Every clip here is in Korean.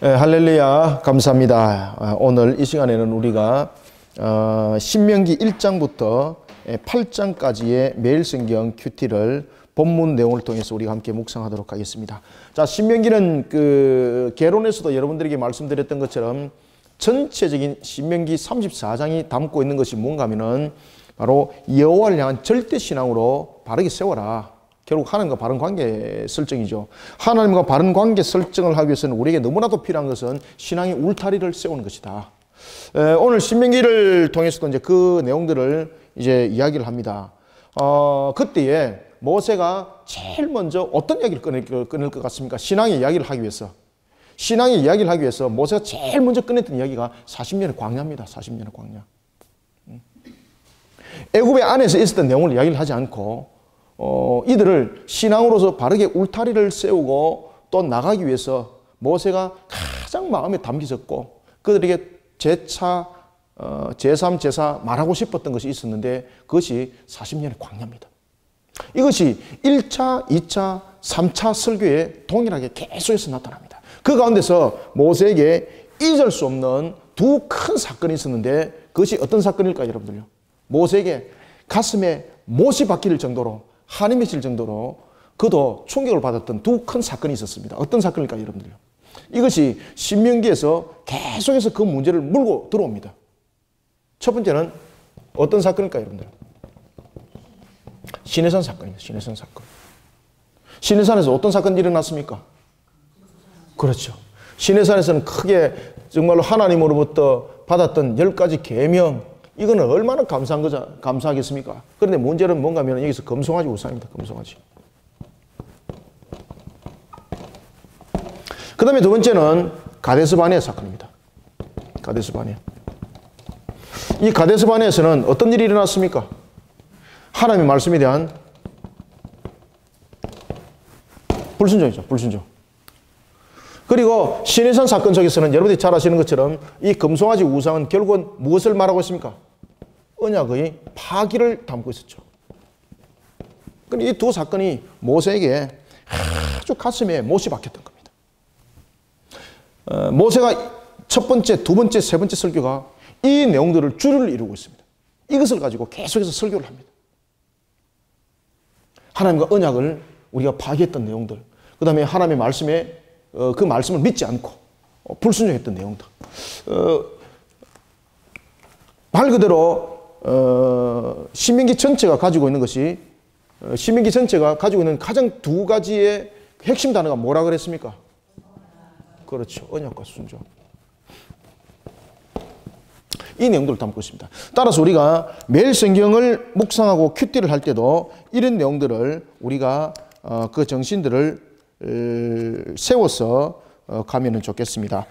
할렐루야, 감사합니다. 오늘 이 시간에는 우리가 신명기 1장부터 8장까지의 매일 성경 큐티를 본문 내용을 통해서 우리가 함께 묵상하도록 하겠습니다. 자, 신명기는 개론에서도 여러분들에게 말씀드렸던 것처럼 전체적인 신명기 34장이 담고 있는 것이 뭔가 하면은 바로 여호와를 향한 절대 신앙으로 바르게 세워라. 결국 하나님과 바른 관계 설정이죠. 하나님과 바른 관계 설정을 하기 위해서는 우리에게 너무나도 필요한 것은 신앙의 울타리를 세우는 것이다. 오늘 신명기를 통해서도 이제 그 내용들을 이제 이야기를 합니다. 그때에 모세가 제일 먼저 어떤 이야기를 꺼낼 것 같습니까? 신앙의 이야기를 하기 위해서. 신앙의 이야기를 하기 위해서 모세가 제일 먼저 꺼냈던 이야기가 40년의 광야입니다. 40년의 광야. 애굽의 안에서 있었던 내용을 이야기를 하지 않고 이들을 신앙으로서 바르게 울타리를 세우고 또 나가기 위해서 모세가 가장 마음에 담기셨고 그들에게 제차, 제3, 제사 말하고 싶었던 것이 있었는데 그것이 40년의 광야입니다. 이것이 1차, 2차, 3차 설교에 동일하게 계속해서 나타납니다. 그 가운데서 모세에게 잊을 수 없는 두 큰 사건이 있었는데 그것이 어떤 사건일까요, 여러분들요? 모세에게 가슴에 못이 박힐 정도로 한이 맺힐 정도로 그도 충격을 받았던 두 큰 사건이 있었습니다. 어떤 사건일까요, 여러분들요? 이것이 신명기에서 계속해서 그 문제를 물고 들어옵니다. 첫 번째는 어떤 사건일까요, 여러분들? 시내산 사건입니다. 시내산 사건. 시내산에서 어떤 사건이 일어났습니까? 그렇죠. 시내산에서는 크게 정말로 하나님으로부터 받았던 10가지 계명, 이거는 얼마나 감사하겠습니까? 그런데 문제는 뭔가 하면 여기서 금송아지 우상입니다. 금송아지. 그 다음에 두 번째는 가데스 바네아 사건입니다. 가데스 바네아. 이 가데스 바네아에서는 어떤 일이 일어났습니까? 하나님의 말씀에 대한 불순종이죠. 불순종. 그리고 시내산 사건 속에서는 여러분들이 잘 아시는 것처럼 이 금송아지 우상은 결국은 무엇을 말하고 있습니까? 언약의 파기를 담고 있었죠. 이 두 사건이 모세에게 아주 가슴에 못이 박혔던 겁니다. 모세가 첫 번째, 두 번째, 세 번째 설교가 이 내용들을 줄을 이루고 있습니다. 이것을 가지고 계속해서 설교를 합니다. 하나님과 언약을 우리가 파기했던 내용들, 그 다음에 하나님의 말씀에 그 말씀을 믿지 않고 불순종했던 내용들. 말 그대로 신명기 전체가 가지고 있는 것이 신명기 전체가 가지고 있는 가장 두 가지의 핵심 단어가 뭐라 그랬습니까? 그렇죠. 언약과 순종. 이 내용들을 담고 있습니다. 따라서 우리가 매일 성경을 묵상하고 큐티를 할 때도 이런 내용들을 우리가 그 정신들을 세워서 가면 좋겠습니다.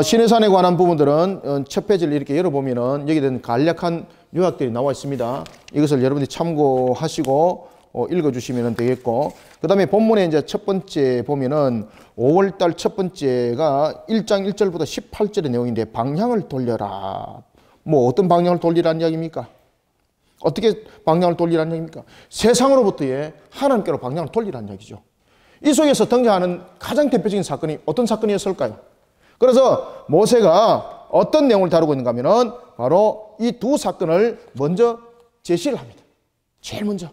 시내산에 관한 부분들은 첫 페이지를 이렇게 열어보면은 여기에 간략한 요약들이 나와 있습니다. 이것을 여러분들이 참고하시고 읽어주시면 되겠고, 그 다음에 본문에 이제 첫 번째 보면은 5월달 첫 번째가 1장 1절부터 18절의 내용인데 방향을 돌려라. 뭐 어떤 방향을 돌리라는 이야기입니까? 어떻게 방향을 돌리라는 이야기입니까? 세상으로부터의 하나님께로 방향을 돌리라는 이야기죠. 이 속에서 등장하는 가장 대표적인 사건이 어떤 사건이었을까요? 그래서 모세가 어떤 내용을 다루고 있는가 하면은 바로 이 두 사건을 먼저 제시를 합니다. 제일 먼저.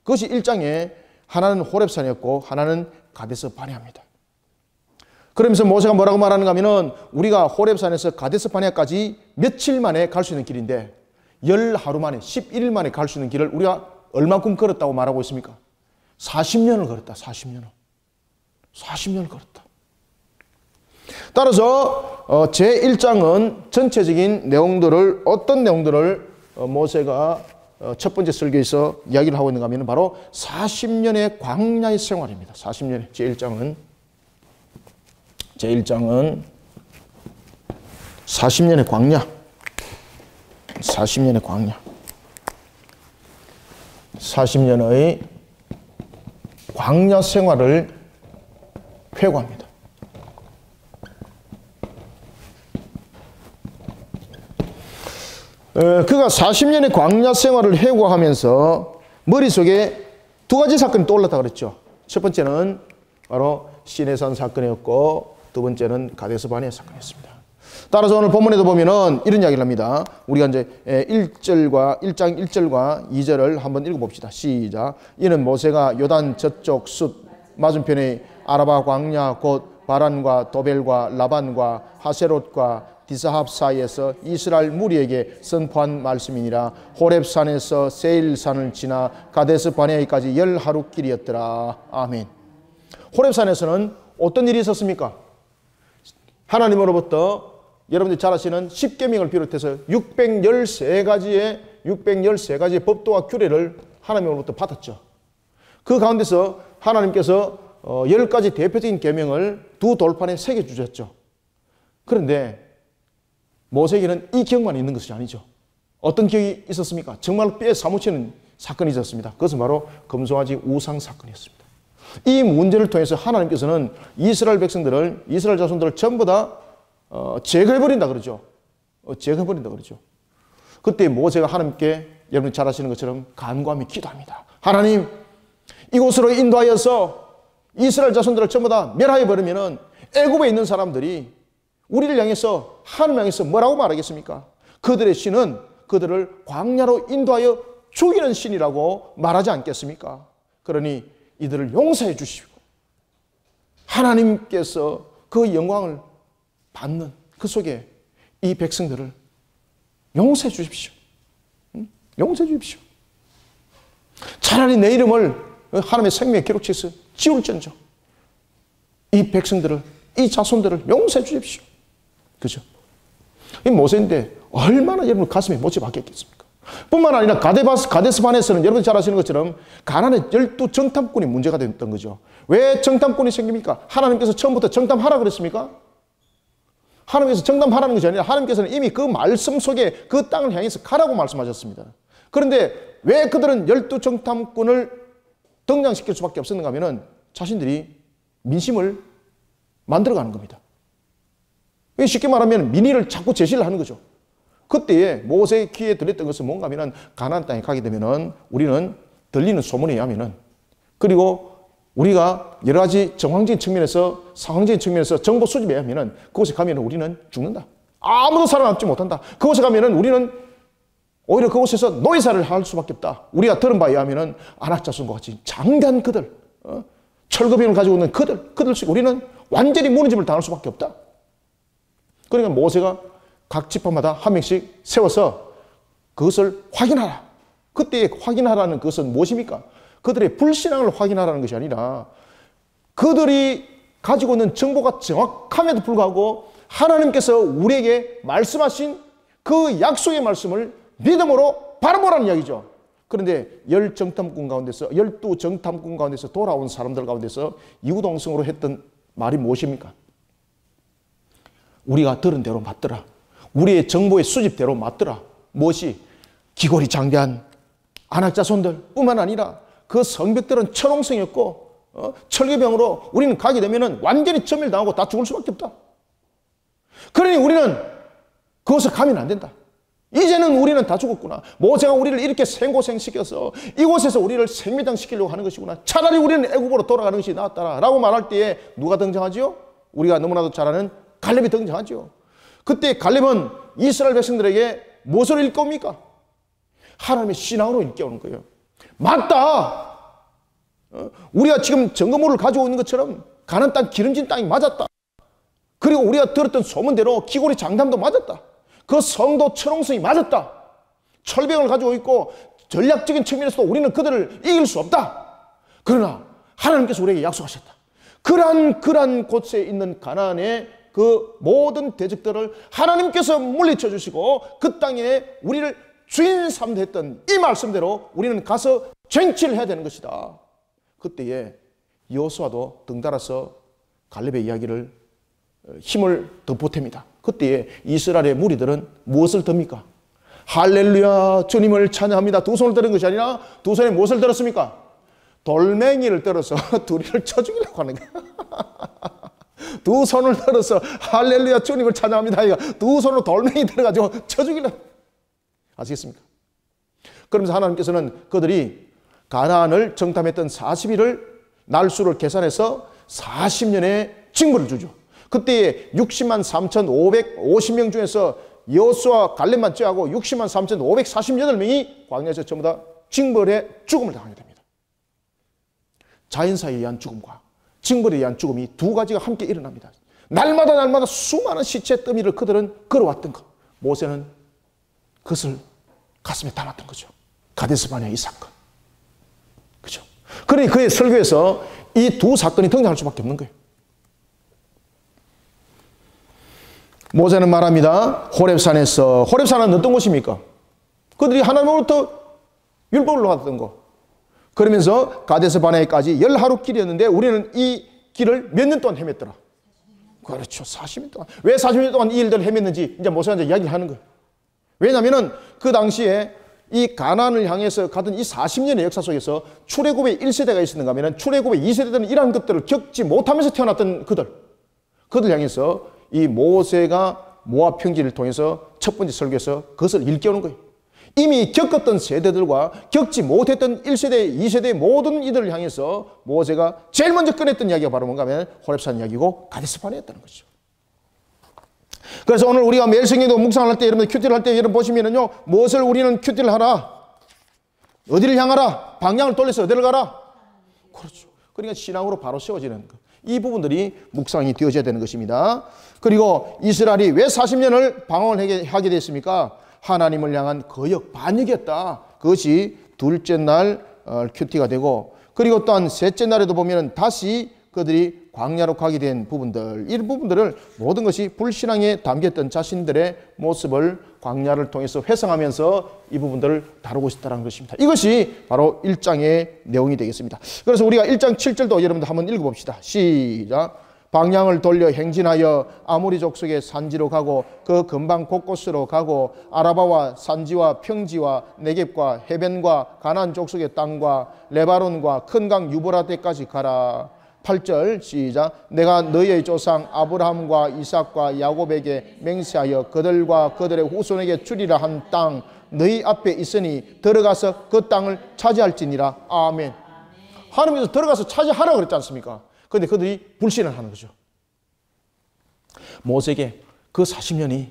그것이 1장에 하나는 호렙산이었고 하나는 가데스 바네아입니다. 그러면서 모세가 뭐라고 말하는가 하면은 우리가 호렙산에서 가데스 바네아까지 며칠 만에 갈 수 있는 길인데 10하루 만에 11일 만에 갈 수 있는 길을 우리가 얼마큼 걸었다고 말하고 있습니까? 40년을 걸었다. 40년을. 40년을 걸었다. 따라서 제1장은 전체적인 내용들을 어떤 내용들을 모세가 첫 번째 설교에서 이야기를 하고 있는가 하면 바로 40년의 광야의 생활입니다. 40년의 제1장은 40년의 광야. 40년의 광야. 40년의 광야 생활을 회고합니다. 그가 40년의 광야 생활을 회고하면서 머릿속에 두 가지 사건이 떠올랐다고 그랬죠. 첫 번째는 바로 시내산 사건이었고 두 번째는 가데스 바네아 사건이었습니다. 따라서 오늘 본문에도 보면은 이런 이야기를 합니다. 우리가 이제 1장 1절과 2절을 한번 읽어봅시다. 시작. 이는 모세가 요단 저쪽 숲 맞은편의 아라바 광야 곧 바란과 도벨과 라반과 하세롯과 디사합 사이에서 이스라엘 무리에게 선포한 말씀이니라. 호렙산에서 세일산을 지나 가데스 바네아까지 10하루 길이었더라. 아멘. 호렙산에서는 어떤 일이 있었습니까? 하나님으로부터 여러분들이 잘 아시는 십계명을 비롯해서 613가지의 법도와 규례를 하나님으로부터 받았죠. 그 가운데서 하나님께서 10가지 대표적인 계명을 두 돌판에 새겨주셨죠. 그런데 모세에게는 이 기억만 있는 것이 아니죠. 어떤 기억이 있었습니까? 정말 뼈에 사무치는 사건이 있었습니다. 그것은 바로 금송아지 우상 사건이었습니다. 이 문제를 통해서 하나님께서는 이스라엘 백성들을, 이스라엘 자손들을 전부 다 제거해버린다 그러죠. 제거해버린다 그러죠. 그때 모세가 하나님께 여러분이 잘 아시는 것처럼 간구하며 기도합니다. 하나님, 이곳으로 인도하여서 이스라엘 자손들을 전부 다 멸하여버리면은 애굽에 있는 사람들이 우리를 향해서, 하나님 향해서 뭐라고 말하겠습니까? 그들의 신은 그들을 광야로 인도하여 죽이는 신이라고 말하지 않겠습니까? 그러니 이들을 용서해 주시고 하나님께서 그 영광을 받는 그 속에 이 백성들을 용서해 주십시오. 용서해 주십시오. 차라리 내 이름을 하나님의 생명의 기록책에서 지울지언정 이 백성들을, 이 자손들을 용서해 주십시오. 그죠? 이 모세인데 얼마나 여러분 가슴에 못이 박혔겠습니까? 뿐만 아니라 가데스 바네아에서는 여러분 잘 아시는 것처럼 가나안의 12정탐꾼이 문제가 됐던 거죠. 왜 정탐꾼이 생깁니까? 하나님께서 처음부터 정탐하라 그랬습니까? 하나님께서 정탐하라는 것이 아니라 하나님께서는 이미 그 말씀 속에 그 땅을 향해서 가라고 말씀하셨습니다. 그런데 왜 그들은 12정탐꾼을 등장시킬 수밖에 없었는가 하면은 자신들이 민심을 만들어가는 겁니다. 쉽게 말하면 민의를 자꾸 제시를 하는 거죠. 그때에 모세의 귀에 들렸던 것은 뭔가 하면은 가나안 땅에 가게 되면은 우리는 들리는 소문에 의하면은, 그리고 우리가 여러 가지 정황적인 측면에서, 상황적인 측면에서 정보 수집에 의하면은 그곳에 가면은 우리는 죽는다. 아무도 살아남지 못한다. 그곳에 가면은 우리는 오히려 그곳에서 노예살을 할 수밖에 없다. 우리가 들은 바에 의하면은 안악자손과 같이 장대한 그들, 철거병을 가지고 있는 그들 속에 우리는 완전히 무너짐을 당할 수밖에 없다. 그러니까 모세가 각 지파마다 한 명씩 세워서 그것을 확인하라. 그때 확인하라는 것은 무엇입니까? 그들의 불신앙을 확인하라는 것이 아니라 그들이 가지고 있는 정보가 정확함에도 불구하고 하나님께서 우리에게 말씀하신 그 약속의 말씀을 믿음으로 바라보라는 이야기죠. 그런데 12정탐꾼 가운데서 돌아온 사람들 가운데서 이구동성으로 했던 말이 무엇입니까? 우리가 들은 대로 맞더라. 우리의 정보의 수집대로 맞더라. 무엇이? 기골이 장대한 안악자손들 뿐만 아니라 그 성벽들은 철옹성이었고 철개병으로 우리는 가게 되면 완전히 점멸당하고 다 죽을 수밖에 없다. 그러니 우리는 그것을 가면 안 된다. 이제는 우리는 다 죽었구나. 모세가 우리를 이렇게 생고생시켜서 이곳에서 우리를 생매장시키려고 하는 것이구나. 차라리 우리는 애굽으로 돌아가는 것이 낫다라 라고 말할 때에 누가 등장하지요? 우리가 너무나도 잘 아는 갈렙이 등장하죠. 그때 갈렙은 이스라엘 백성들에게 무엇을 일깨웁니까? 하나님의 신앙으로 일깨우는 거예요. 맞다. 우리가 지금 증거물을 가지고 있는 것처럼 가나안 땅 기름진 땅이 맞았다. 그리고 우리가 들었던 소문대로 기골이 장담도 맞았다. 그 성도 철옹성이 맞았다. 철병을 가지고 있고 전략적인 측면에서도 우리는 그들을 이길 수 없다. 그러나 하나님께서 우리에게 약속하셨다. 그러한 곳에 있는 가나안의 그 모든 대적들을 하나님께서 물리쳐 주시고 그 땅에 우리를 주인 삼다 했던 이 말씀대로 우리는 가서 쟁취를 해야 되는 것이다. 그때에 여호수아도 등달아서 갈렙의 이야기를 힘을 더 보탭니다. 그때에 이스라엘의 무리들은 무엇을 듭니까? 할렐루야 주님을 찬양합니다. 두 손을 들은 것이 아니라 두 손에 무엇을 들었습니까? 돌멩이를 들어서 둘이를 쳐 죽이려고 하는 거야. 두 손을 들어서 할렐루야 주님을 찬양합니다. 두 손으로 돌멩이 들어가지고 쳐 죽이려고. 아시겠습니까? 그러면서 하나님께서는 그들이 가나안을 정탐했던 40일을 날수를 계산해서 40년의 징벌을 주죠. 그때 60만 3,550명 중에서 여호수아 갈렙만 제하고 60만 3,548명이 광야에서 전부 다 징벌의 죽음을 당하게 됩니다. 자연사에 의한 죽음과 징벌에 의한 죽음이 두 가지가 함께 일어납니다. 날마다 수많은 시체 더미를 그들은 걸어왔던 것. 모세는 그것을 가슴에 담았던 거죠. 가데스 바네아 이 사건. 그죠? 그러니 그의 설교에서 이 두 사건이 등장할 수밖에 없는 거예요. 모세는 말합니다. 호렙산은 어떤 곳입니까? 그들이 하나님으로부터 율법을 받았던 거. 그러면서 가데스 바네아까지 10하루 길이었는데 우리는 이 길을 몇 년 동안 헤맸더라. 그렇죠. 40년 동안. 왜 40년 동안 이 일들을 헤맸는지 이제 모세가 이야기를 하는 거예요. 왜냐하면 그 당시에 이 가나안을 향해서 가던 이 40년의 역사 속에서 출애굽의 1세대가 있었는가 하면 출애굽의 2세대들은 이러한 것들을 겪지 못하면서 태어났던 그들 향해서 이 모세가 모압 평지를 통해서 첫 번째 설교에서 그것을 일깨우는 거예요. 이미 겪었던 세대들과 겪지 못했던 1세대, 2세대의 모든 이들을 향해서 모세가 제일 먼저 꺼냈던 이야기가 바로 뭔가 하면 호렙산 이야기고 가데스 바네아였다는 거죠. 그래서 오늘 우리가 매일 성경도 묵상을 할 때 여러분들 큐티를 할 때 여러분 보시면은요, 무엇을 우리는 큐티를 하라? 어디를 향하라? 방향을 돌려서 어디를 가라? 그렇죠. 그러니까 신앙으로 바로 세워지는 것. 이 부분들이 묵상이 되어져야 되는 것입니다. 그리고 이스라엘이 왜 40년을 방황을 하게 됐습니까? 하나님을 향한 거역, 반역이었다. 그것이 둘째 날 큐티가 되고, 그리고 또한 셋째 날에도 보면 다시 그들이 광야로 가게 된 부분들, 이런 부분들을 모든 것이 불신앙에 담겼던 자신들의 모습을 광야를 통해서 회상하면서 이 부분들을 다루고 있다는 것입니다. 이것이 바로 1장의 내용이 되겠습니다. 그래서 우리가 1장 7절도 여러분들 한번 읽어봅시다. 시작. 방향을 돌려 행진하여 아모리 족속의 산지로 가고 그 근방 곳곳으로 가고 아라바와 산지와 평지와 네겝과 해변과 가나안 족속의 땅과 레바논과 큰 강 유브라데까지 가라. 8절 시작. 내가 너희의 조상 아브라함과 이삭과 야곱에게 맹세하여 그들과 그들의 후손에게 주리라 한 땅 너희 앞에 있으니 들어가서 그 땅을 차지할지니라. 아멘. 하나님께서 들어가서 차지하라고 그랬지 않습니까? 그런데 그들이 불신을 하는 거죠. 모세에게 그 40년이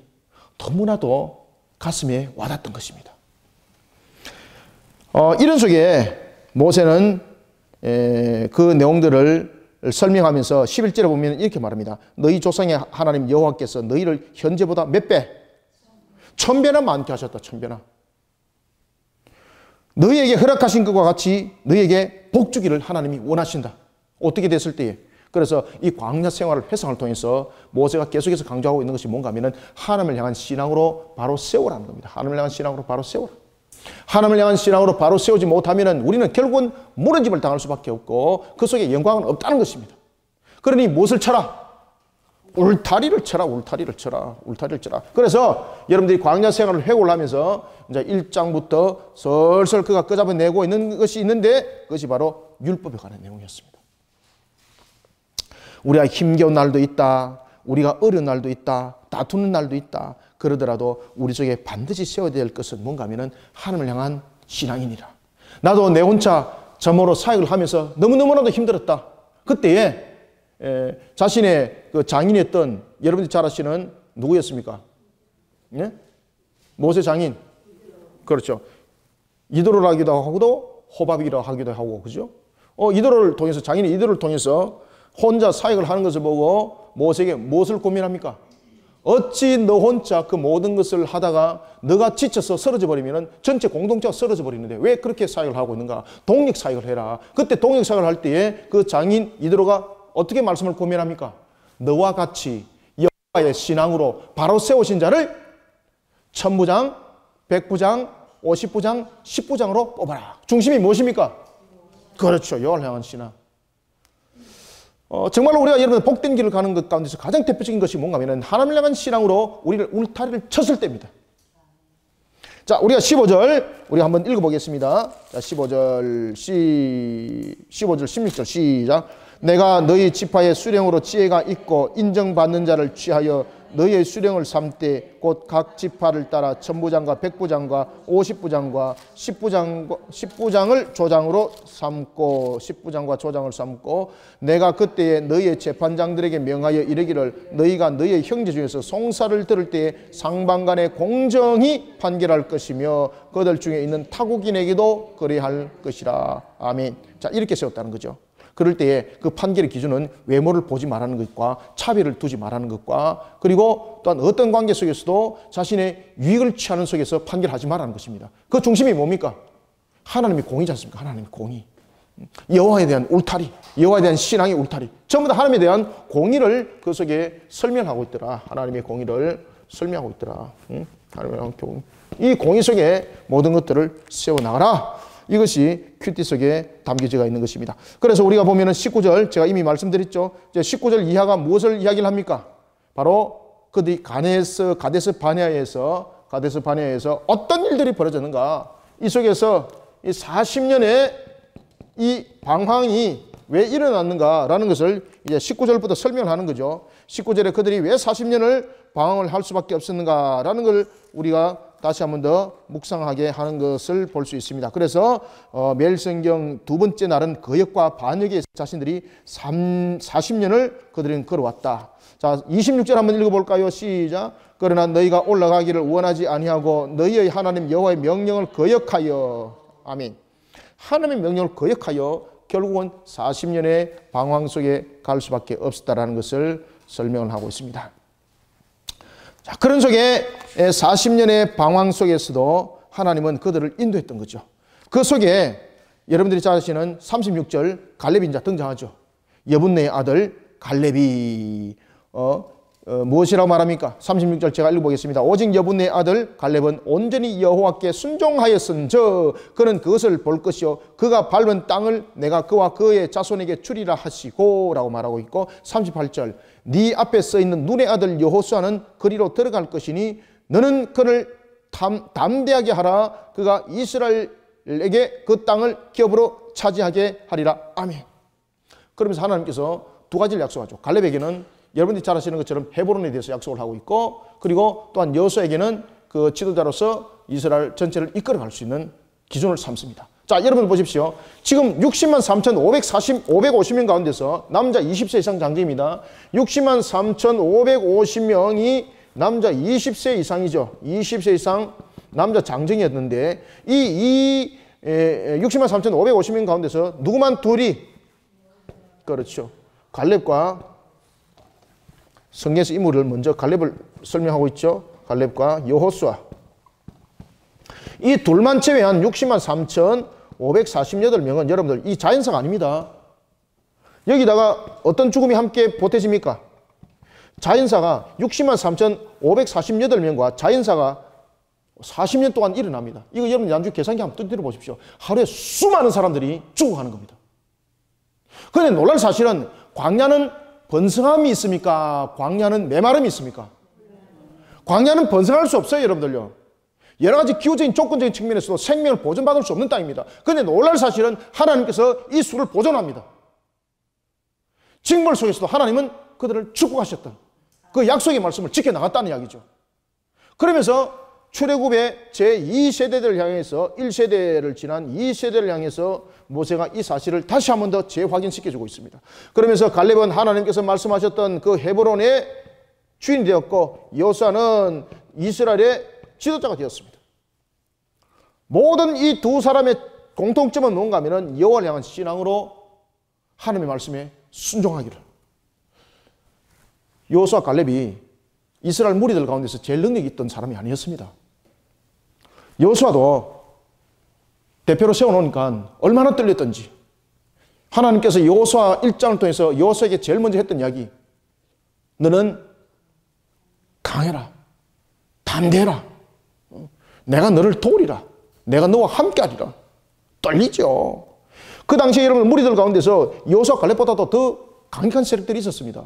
너무나도 가슴에 와닿았던 것입니다. 이런 속에 모세는 그 내용들을 설명하면서 11절에 보면 이렇게 말합니다. 너희 조상의 하나님 여호와께서 너희를 현재보다 몇 배? 1000배나 많게 하셨다. 1000배나. 너희에게 허락하신 것과 같이 너희에게 복 주기를 하나님이 원하신다. 어떻게 됐을 때에? 그래서 이 광야 생활을 회상을 통해서 모세가 계속해서 강조하고 있는 것이 뭔가 하면은 하나님을 향한 신앙으로 바로 세우라는 겁니다. 하나님을 향한 신앙으로 바로 세우라. 하나님을 향한 신앙으로 바로 세우지 못하면은 우리는 결국은 무너짐을 당할 수밖에 없고 그 속에 영광은 없다는 것입니다. 그러니 무엇을 쳐라? 울타리를 쳐라. 울타리를 쳐라. 울타리를 쳐라. 그래서 여러분들이 광야 생활을 회고를 하면서 이제 1장부터 슬슬 그가 끄잡아내고 있는 것이 있는데 그것이 바로 율법에 관한 내용이었습니다. 우리가 힘겨운 날도 있다. 우리가 어려운 날도 있다. 다투는 날도 있다. 그러더라도 우리 속에 반드시 세워야 될 것은 뭔가 하면은 하나님을 향한 신앙이니라. 나도 내 혼자 점으로 사역을 하면서 너무너무나도 힘들었다. 그때에 자신의 그 장인이었던 여러분들이 잘 아시는 누구였습니까? 예? 모세 장인. 그렇죠. 이도로라기도 하고도 호밥이라고 하기도 하고, 그죠? 이도로를 통해서, 장인이 이도로를 통해서 혼자 사역을 하는 것을 보고 모세에게 무엇을 고민합니까? 어찌 너 혼자 그 모든 것을 하다가 너가 지쳐서 쓰러져 버리면 전체 공동체가 쓰러져 버리는데 왜 그렇게 사역을 하고 있는가? 독립 사역을 해라. 그때 독립 사역을 할 때에 그 장인 이드로가 어떻게 말씀을 고민합니까? 너와 같이 여호와의 신앙으로 바로 세우신 자를 1000부장, 100부장, 50부장, 10부장으로 뽑아라. 중심이 무엇입니까? 그렇죠. 여호와를 향한 신앙. 정말로 우리가 여러분 복된 길을 가는 것 가운데서 가장 대표적인 것이 뭔가 하면 하나님을 향한 신앙으로 우리를 울타리를 쳤을 때입니다. 자, 우리가 15절 우리 한번 읽어보겠습니다. 자, 15절 16절 시작. 내가 너희 지파의 수령으로 지혜가 있고 인정받는 자를 취하여 너희의 수령을 삼되 곧 각 지파를 따라 천부장과 백부장과 50부장과 10부장을 조장으로 삼고 10부장과 조장을 삼고 내가 그때에 너희의 재판장들에게 명하여 이르기를 너희가 너희의 형제 중에서 송사를 들을 때에 상방간에 공정히 판결할 것이며 그들 중에 있는 타국인에게도 그리할 것이라. 아멘. 자, 이렇게 세웠다는 거죠. 그럴 때에 그 판결의 기준은 외모를 보지 말라는 것과 차별을 두지 말라는 것과 그리고 또한 어떤 관계 속에서도 자신의 유익을 취하는 속에서 판결하지 말라는 것입니다. 그 중심이 뭡니까? 하나님의 공의지 않습니까? 하나님의 공의. 여호와에 대한 울타리, 여호와에 대한 신앙의 울타리. 전부 다 하나님에 대한 공의를 그 속에 설명하고 있더라. 하나님의 공의를 설명하고 있더라. 하나님의 공의. 이 공의 속에 모든 것들을 세워나가라. 이것이 큐티 속에 담겨져 있는 것입니다. 그래서 우리가 보면은 19절, 제가 이미 말씀드렸죠. 이제 19절 이하가 무엇을 이야기를 합니까? 바로 그들이 가데스 바네아에서 어떤 일들이 벌어졌는가? 이 속에서 이 40년의 이 방황이 왜 일어났는가라는 것을 이제 19절부터 설명을 하는 거죠. 19절에 그들이 왜 40년을 방황을 할 수밖에 없었는가라는 걸 우리가 다시 한 번 더 묵상하게 하는 것을 볼 수 있습니다. 그래서 매일 성경 두 번째 날은 거역과 반역의 자신들이 40년을 그들은 걸어왔다. 자, 26절 한번 읽어볼까요? 시작. 그러나 너희가 올라가기를 원하지 아니하고 너희의 하나님 여호와의 명령을 거역하여. 아멘. 하나님의 명령을 거역하여 결국은 40년의 방황 속에 갈 수밖에 없었다라는 것을 설명을 하고 있습니다. 자, 그런 속에 40년의 방황 속에서도 하나님은 그들을 인도했던 거죠. 그 속에 여러분들이 잘 아시는 36절 갈렙이 이제 등장하죠. 여분네의 아들 갈렙이 무엇이라고 말합니까? 36절 제가 읽어보겠습니다. 오직 여분네의 아들 갈렙은 온전히 여호와께 순종하였은즉 그는 그것을 볼 것이요 그가 밟은 땅을 내가 그와 그의 자손에게 주리라 하시고 라고 말하고 있고 38절 네 앞에 써있는 눈의 아들 여호수아는 그리로 들어갈 것이니 너는 그를 담대하게 하라. 그가 이스라엘에게 그 땅을 기업으로 차지하게 하리라. 아멘. 그러면서 하나님께서 두 가지를 약속하죠. 갈렙에게는 여러분들이 잘 아시는 것처럼 헤브론에 대해서 약속을 하고 있고 그리고 또한 여호수아에게는 그 지도자로서 이스라엘 전체를 이끌어갈 수 있는 기준을 삼습니다. 자, 여러분 보십시오. 지금 60만 550명 가운데서 남자 20세 이상 장정입니다. 60만 550명이 남자 20세 이상이죠. 20세 이상 남자 장정이었는데 이 60만 550명 가운데서 누구만 둘이 그렇죠. 갈렙과 성경에서 인물을 먼저 갈렙을 설명하고 있죠. 갈렙과 여호수아. 이 둘만 제외한 60만 548명은 여러분들 이 자연사가 아닙니다. 여기다가 어떤 죽음이 함께 보태집니까? 자연사가 60만 548명과 자연사가 40년 동안 일어납니다. 이거 여러분 나중에 계산기 한번 들어보십시오. 하루에 수많은 사람들이 죽어가는 겁니다. 그런데 놀랄 사실은 광야는 번성함이 있습니까? 광야는 메마름이 있습니까? 광야는 번성할 수 없어요, 여러분들요. 여러 가지 기후적인 조건적인 측면에서도 생명을 보존받을 수 없는 땅입니다. 그런데 놀랄 사실은 하나님께서 이 수를 보존합니다. 징벌 속에서도 하나님은 그들을 축복하셨던 그 약속의 말씀을 지켜나갔다는 이야기죠. 그러면서 출애굽의 제2세대들을 향해서 1세대를 지난 2세대를 향해서 모세가 이 사실을 다시 한 번 더 재확인시켜주고 있습니다. 그러면서 갈렙은 하나님께서 말씀하셨던 그 헤브론의 주인이 되었고 여호수아는 이스라엘의 지도자가 되었습니다. 모든 이 두 사람의 공통점은 뭔가 하면 여호와를 향한 신앙으로 하나님의 말씀에 순종하기를. 여호수아 갈렙이 이스라엘 무리들 가운데서 제일 능력이 있던 사람이 아니었습니다. 여호수아도 대표로 세워놓으니까 얼마나 떨렸던지 하나님께서 여호수아 1장을 통해서 여호수아에게 제일 먼저 했던 이야기, 너는 강해라, 담대해라, 내가 너를 도우리라, 내가 너와 함께하리라. 떨리죠. 그 당시에 여러분 무리들 가운데서 여호수아 갈렙보다도 더 강력한 세력들이 있었습니다.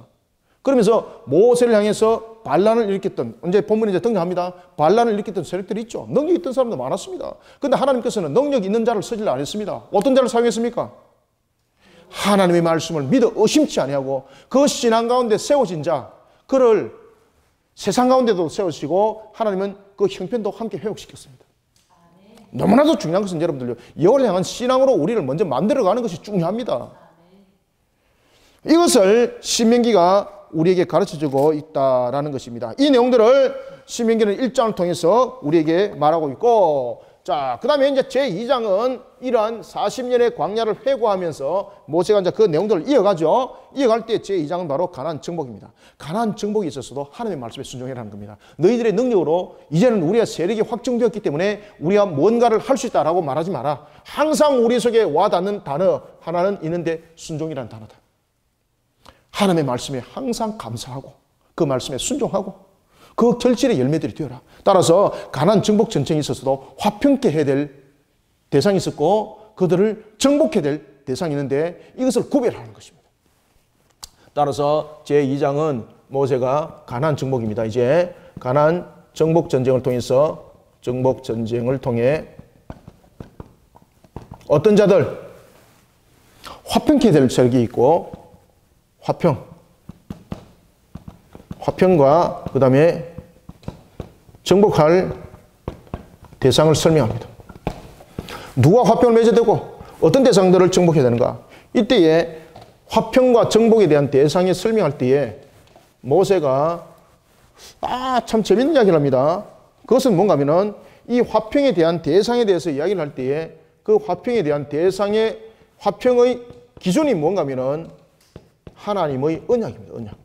그러면서 모세를 향해서 반란을 일으켰던, 언제 본문에 이제 등장합니다. 반란을 일으켰던 세력들이 있죠. 능력 있던 사람도 많았습니다. 그런데 하나님께서는 능력 있는 자를 쓰질 않았습니다. 어떤 자를 사용했습니까? 하나님의 말씀을 믿어 의심치 아니하고 그 신앙 가운데 세워진 자, 그를 세상 가운데도 세우시고 하나님은 그 형편도 함께 회복시켰습니다. 너무나도 중요한 것은 여러분들요, 영을 향한 신앙으로 우리를 먼저 만들어가는 것이 중요합니다. 이것을 신명기가 우리에게 가르쳐주고 있다라는 것입니다. 이 내용들을 신명기는 1장을 통해서 우리에게 말하고 있고, 자, 그 다음에 이제 제2장은 이러한 40년의 광야를 회고하면서 모세가 이제 그 내용들을 이어가죠. 이어갈 때 제2장은 바로 가나안 정복입니다. 가나안 정복에 있어서도 하나님의 말씀에 순종해라는 겁니다. 너희들의 능력으로 이제는 우리가 세력이 확정되었기 때문에 우리가 뭔가를 할 수 있다라고 말하지 마라. 항상 우리 속에 와닿는 단어 하나는 있는데 순종이라는 단어다. 하나님의 말씀에 항상 감사하고 그 말씀에 순종하고 그 결실의 열매들이 되어라. 따라서 가나안 정복 전쟁에 있어서도 화평케 해야 될 대상이 있었고 그들을 정복해야 될 대상이 있는데 이것을 구별하는 것입니다. 따라서 제2장은 모세가 가나안 정복입니다. 이제 가나안 정복 전쟁을 통해서 정복 전쟁을 통해 어떤 자들 화평케 될 세력이 있고 화평과 그 다음에 정복할 대상을 설명합니다. 누가 화평을 맺어야 되고 어떤 대상들을 정복해야 되는가? 이때에 화평과 정복에 대한 대상에 설명할 때에 모세가 참 재밌는 이야기를 합니다. 그것은 뭔가 하면은 이 화평에 대한 대상에 대해서 이야기를 할 때에 그 화평에 대한 화평의 기준이 뭔가 하면은 하나님의 언약입니다. 언약.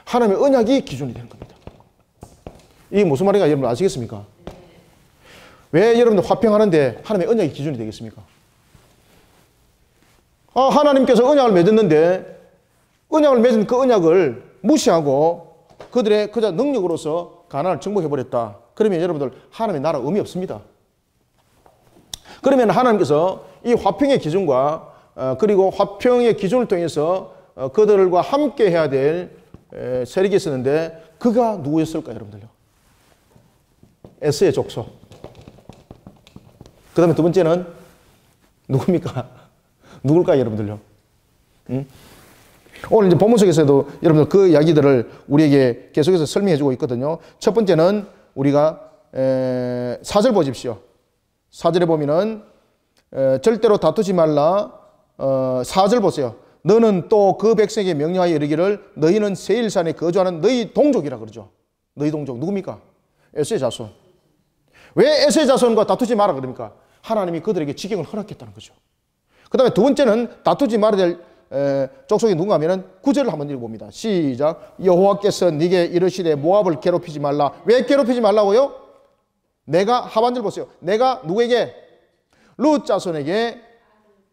하나님의 언약이 기준이 되는 겁니다. 이게 무슨 말인가 여러분 아시겠습니까? 왜 여러분들 화평하는데 하나님의 언약이 기준이 되겠습니까? 하나님께서 언약을 맺었는데 언약을 맺은 그 언약을 무시하고 그들의 그저 능력으로서 가나안을 정복해버렸다. 그러면 여러분들 하나님의 나라 의미 없습니다. 그러면 하나님께서 이 화평의 기준과 그리고 화평의 기준을 통해서 그들과 함께 해야 될 세력이 있었는데 그가 누구였을까요, 여러분들요? 에서의 족속. 그 다음에 두 번째는 누굽니까? 누굴까요, 여러분들요? 오늘 이제 본문 속에서도 여러분들 그 이야기들을 우리에게 계속해서 설명해 주고 있거든요. 첫 번째는 우리가 4절 보십시오. 4절에 보면은 절대로 다투지 말라. 4절 보세요. 너는 또 그 백성에게 명령하여 이르기를 너희는 세일산에 거주하는 너희 동족이라 그러죠. 너희 동족 누굽니까? 에서의 자손. 왜 에서의 자손과 다투지 마라 그럽니까? 하나님이 그들에게 지경을 허락했다는 거죠. 그 다음에 두 번째는 다투지 말아야 될 족속이 누군가 하면은 9절을 한번 읽어봅니다. 시작. 여호와께서 네게 이르시되 모압을 괴롭히지 말라. 왜 괴롭히지 말라고요? 내가 하반절 보세요. 내가 누구에게? 룻 자손에게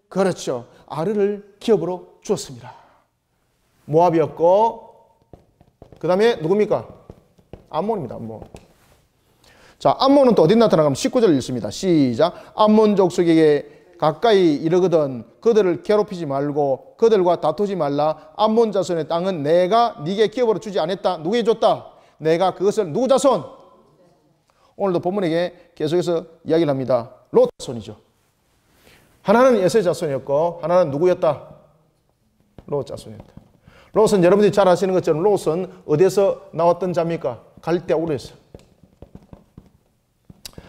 그렇죠. 아르를 기업으로 주었습니다. 모압이었고 그 다음에 누굽니까? 암몬입니다. 암몬. 자, 암몬은 또 어디 나타나면 19절 읽습니다. 시작. 암몬 족속에게 가까이 이르거든 그들을 괴롭히지 말고 그들과 다투지 말라. 암몬 자손의 땅은 내가 네게 기업으로 주지 않았다. 누구에게 줬다? 내가 그것을 누구 자손? 오늘도 본문에게 계속해서 이야기를 합니다. 롯 자손이죠. 하나는 에서의 자손이었고 하나는 누구였다? 롯 자손이었다. 롯은 여러분들이 잘 아시는 것처럼 롯은 어디에서 나왔던 자입니까? 갈대아 우르에서.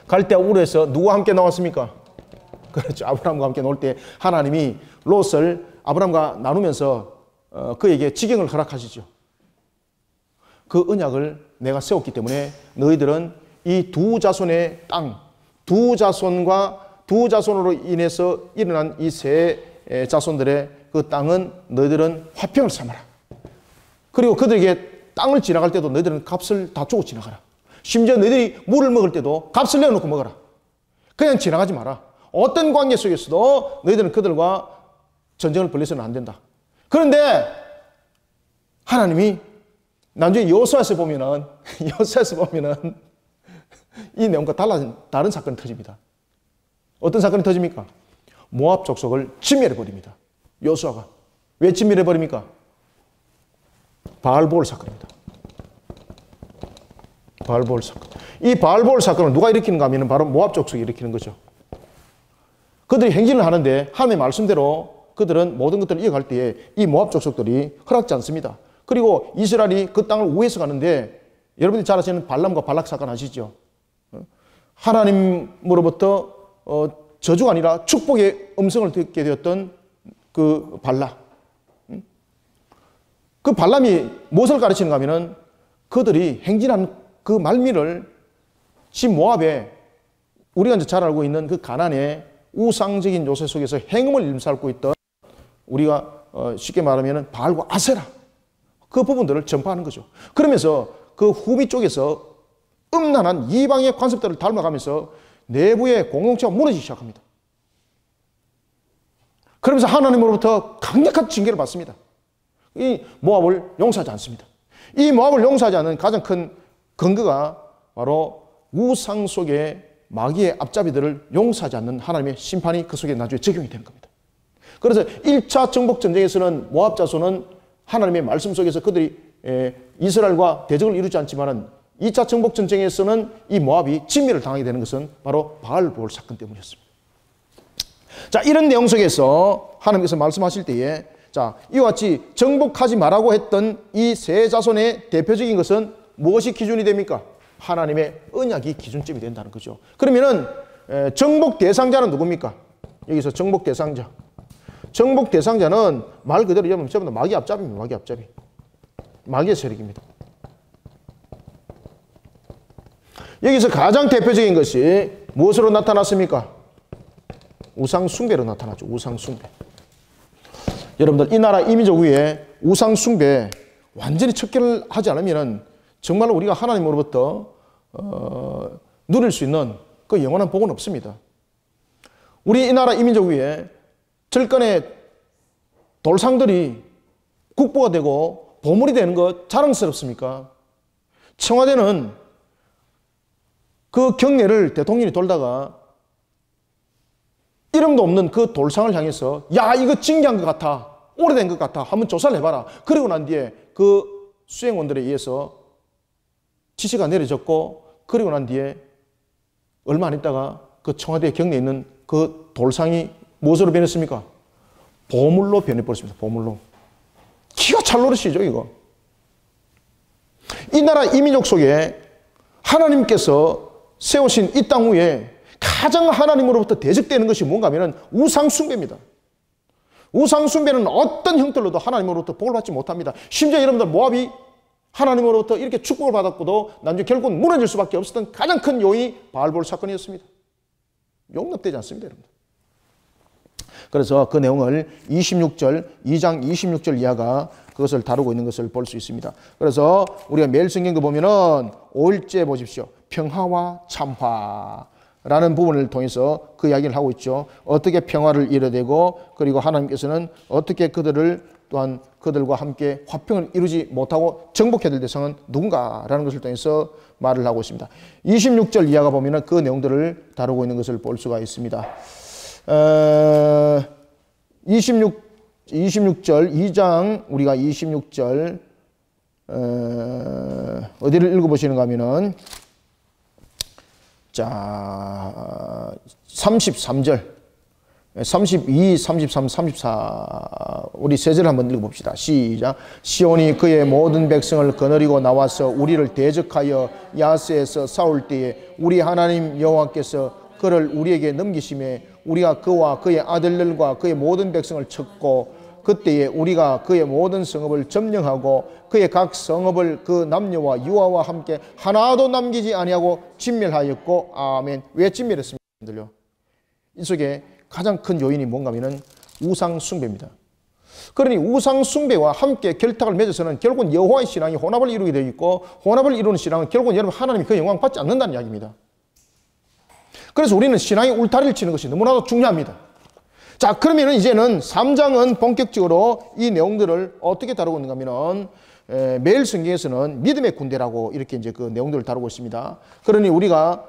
갈대아 우르에서 누구와 함께 나왔습니까? 그렇죠. 아브라함과 함께 놀 때 하나님이 롯을 아브라함과 나누면서 그에게 지경을 허락하시죠. 그 언약을 내가 세웠기 때문에 너희들은 이 두 자손의 땅, 두 자손으로 인해서 일어난 이 세 자손들의 그 땅은 너희들은 화평을 삼아라. 그리고 그들에게 땅을 지나갈 때도 너희들은 값을 다 주고 지나가라. 심지어 너희들이 물을 먹을 때도 값을 내어놓고 먹어라. 그냥 지나가지 마라. 어떤 관계 속에서도 너희들은 그들과 전쟁을 벌려서는 안 된다. 그런데 하나님이 나중에 여호수아에서 보면은 이 내용과 다른 사건이 터집니다. 어떤 사건이 터집니까? 모압 족속을 진멸해버립니다. 여호수아가. 왜 진멸해버립니까? 바알보올 사건입니다. 바알보올 사건. 이 바알보올 사건을 누가 일으키는가 하면 바로 모압 족속이 일으키는 거죠. 그들이 행진을 하는데 하나님의 말씀대로 그들은 모든 것들을 이어갈 때에 이 모압 족속들이 허락지 않습니다. 그리고 이스라엘이 그 땅을 우회해서 가는데 여러분들이 잘 아시는 발람과 발락 사건 아시죠? 하나님으로부터 저주가 아니라 축복의 음성을 듣게 되었던 그 발락. 그 발람이 무엇을 가르치는가 하면은 그들이 행진한 그 말미를 지 모압에 우리가 이제 잘 알고 있는 그 가나안의 우상적인 요새 속에서 행음을 일삼고 있던 우리가 쉽게 말하면 바알과 아세라 그 부분들을 전파하는 거죠. 그러면서 그 후비 쪽에서 음란한 이방의 관습들을 닮아가면서 내부의 공동체가 무너지기 시작합니다. 그러면서 하나님으로부터 강력한 징계를 받습니다. 이 모압을 용서하지 않습니다. 이 모압을 용서하지 않는 가장 큰 근거가 바로 우상 속의 마귀의 앞잡이들을 용서하지 않는 하나님의 심판이 그 속에 나중에 적용이 되는 겁니다. 그래서 1차 정복 전쟁에서는 모압 자손은 하나님의 말씀 속에서 그들이 이스라엘과 대적을 이루지 않지만은 2차 정복 전쟁에서는 이 모압이 진멸을 당하게 되는 것은 바로 바알볼 사건 때문이었습니다. 자, 이런 내용 속에서 하나님께서 말씀하실 때에 자, 이와 같이 정복하지 말라고 했던 이 세 자손의 대표적인 것은 무엇이 기준이 됩니까? 하나님의 언약이 기준점이 된다는 거죠. 그러면은 정복 대상자는 누굽니까? 여기서 정복 대상자. 정복 대상자는 말 그대로 여러분 전부 다 마귀 앞잡이입니다. 마귀 앞잡이. 마귀의 세력입니다. 여기서 가장 대표적인 것이 무엇으로 나타났습니까? 우상 숭배로 나타났죠. 우상 숭배. 여러분들 이 나라 이민족 위에 우상 숭배 완전히 척결을 하지 않으면 정말로 우리가 하나님으로부터 누릴 수 있는 그 영원한 복은 없습니다. 우리 이 나라 이민족 위에 절간에 돌상들이 국보가 되고 보물이 되는 것 자랑스럽습니까? 청와대는 그 경례를 대통령이 돌다가 이름도 없는 그 돌상을 향해서 야 이거 징계한 것 같아 오래된 것 같아 한번 조사를 해봐라. 그리고 난 뒤에 그 수행원들에 의해서 지시가 내려졌고 그리고 난 뒤에 얼마 안 있다가 그 청와대 경내에 있는 그 돌상이 무엇으로 변했습니까? 보물로 변해버렸습니다. 보물로. 기가 찰 노릇이죠 이거. 이 나라 이민족 속에 하나님께서 세우신 이 땅 위에 가장 하나님으로부터 대적되는 것이 뭔가 하면 우상숭배입니다. 우상숭배는 어떤 형태로도 하나님으로부터 복을 받지 못합니다. 심지어 여러분들 모압이 하나님으로부터 이렇게 축복을 받았고도 나중에 결국은 무너질 수밖에 없었던 가장 큰 요인이 바알볼 사건이었습니다. 용납되지 않습니다. 여러분들. 그래서 그 내용을 2장 26절 이하가 그것을 다루고 있는 것을 볼 수 있습니다. 그래서 우리가 매일 성경도 보면은 5일째 보십시오. 평화와 참화라는 부분을 통해서 그 이야기를 하고 있죠. 어떻게 평화를 이뤄내고 그리고 하나님께서는 어떻게 그들을 또한 그들과 함께 화평을 이루지 못하고 정복해야 될 대상은 누군가라는 것을 통해서 말을 하고 있습니다. 26절 이하가 보면은 그 내용들을 다루고 있는 것을 볼 수가 있습니다. 26절 2장 우리가 26절 어디를 읽어보시는가 하면은 자 33절 32, 33, 34 우리 세 절 한번 읽어봅시다. 시작. 시온이 그의 모든 백성을 거느리고 나와서 우리를 대적하여 야스에서 싸울 때에 우리 하나님 여호와께서 그를 우리에게 넘기심에 우리가 그와 그의 아들들과 그의 모든 백성을 쳤고 그때에 우리가 그의 모든 성읍을 점령하고 그의 각 성읍을 그 남녀와 유아와 함께 하나도 남기지 아니하고 진멸하였고 아멘. 왜 진멸했습니까? 이 속에 가장 큰 요인이 뭔가 하면은 우상 숭배입니다. 그러니 우상 숭배와 함께 결탁을 맺어서는 결국은 여호와의 신앙이 혼합을 이루게 되어 있고 혼합을 이루는 신앙은 결국은 여러분 하나님이 그 영광 받지 않는다는 이야기입니다. 그래서 우리는 신앙의 울타리를 치는 것이 너무나도 중요합니다. 자, 그러면 이제는 3장은 본격적으로 이 내용들을 어떻게 다루고 있는가 하면은 매일 성경에서는 믿음의 군대라고 이렇게 이제 그 내용들을 다루고 있습니다. 그러니 우리가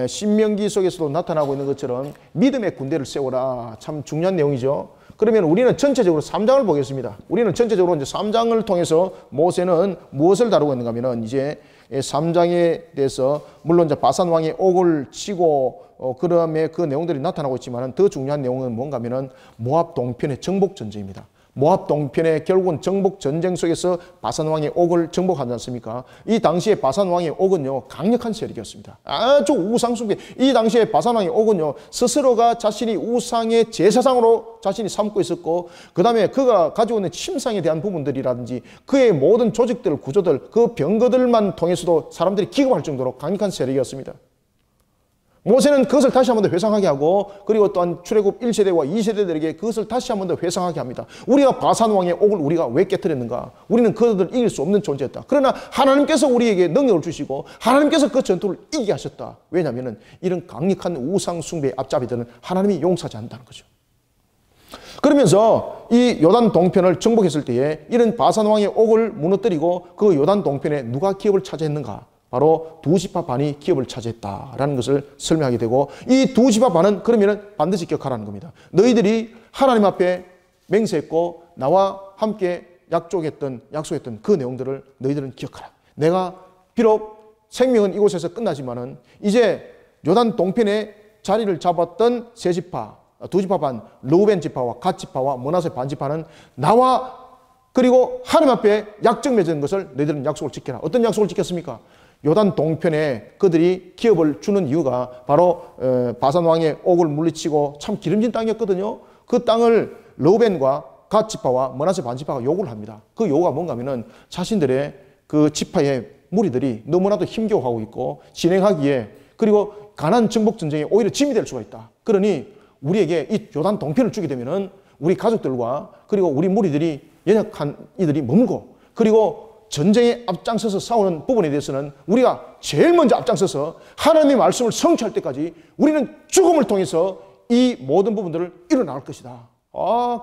신명기 속에서도 나타나고 있는 것처럼 믿음의 군대를 세워라. 참 중요한 내용이죠. 그러면 우리는 전체적으로 3장을 보겠습니다. 우리는 전체적으로 이제 3장을 통해서 모세는 무엇을 다루고 있는가 하면은 이제 3장에 대해서 물론 이제 바산 왕이 옥을 치고 그다음에 그 내용들이 나타나고 있지만 더 중요한 내용은 뭔가 하면은 모압 동편의 정복 전쟁입니다. 모압 동편에 결국은 정복 전쟁 속에서 바산 왕의 옥을 정복하지 않습니까? 이 당시에 바산 왕의 옥은요, 강력한 세력이었습니다. 아주 우상숭배. 이 당시에 바산 왕의 옥은요, 스스로가 자신이 우상의 제사장으로 자신이 삼고 있었고, 그 다음에 그가 가지고 있는 침상에 대한 부분들이라든지 그의 모든 조직들, 구조들, 그 병거들만 통해서도 사람들이 기겁할 정도로 강력한 세력이었습니다. 모세는 그것을 다시 한 번 더 회상하게 하고, 그리고 또한 출애굽 1세대와 2세대들에게 그것을 다시 한 번 더 회상하게 합니다. 우리가 바산 왕의 옥을 우리가 왜 깨뜨렸는가? 우리는 그들을 이길 수 없는 존재였다. 그러나 하나님께서 우리에게 능력을 주시고 하나님께서 그 전투를 이기게 하셨다. 왜냐하면 이런 강력한 우상 숭배의 앞잡이들은 하나님이 용서하지 않는다는 거죠. 그러면서 이 요단 동편을 정복했을 때에 이런 바산 왕의 옥을 무너뜨리고 그 요단 동편에 누가 기업을 차지했는가? 바로 두 지파 반이 기업을 차지했다라는 것을 설명하게 되고, 이 두 지파 반은 그러면 반드시 기억하라는 겁니다. 너희들이 하나님 앞에 맹세했고 나와 함께 약속했던 그 내용들을 너희들은 기억하라. 내가 비록 생명은 이곳에서 끝나지만은 이제 요단 동편에 자리를 잡았던 세 지파, 두 지파 반, 르우벤 지파와 갓 지파와 므낫세 반 지파는 나와 그리고 하나님 앞에 약정 맺은 것을 너희들은 약속을 지켜라. 어떤 약속을 지켰습니까? 요단 동편에 그들이 기업을 주는 이유가 바로 바산 왕의 옥을 물리치고 참 기름진 땅이었거든요. 그 땅을 르우벤과 갓 지파와 므낫세 반 지파가 요구를 합니다. 그 요구가 뭔가 하면은 자신들의 그 지파의 무리들이 너무나도 힘겨워하고 있고 진행하기에, 그리고 가나안 정복 전쟁에 오히려 짐이 될 수가 있다. 그러니 우리에게 이 요단 동편을 주게 되면은 우리 가족들과 그리고 우리 무리들이 연약한 이들이 머물고, 그리고 전쟁에 앞장서서 싸우는 부분에 대해서는 우리가 제일 먼저 앞장서서 하나님의 말씀을 성취할 때까지 우리는 죽음을 통해서 이 모든 부분들을 이뤄나갈 것이다.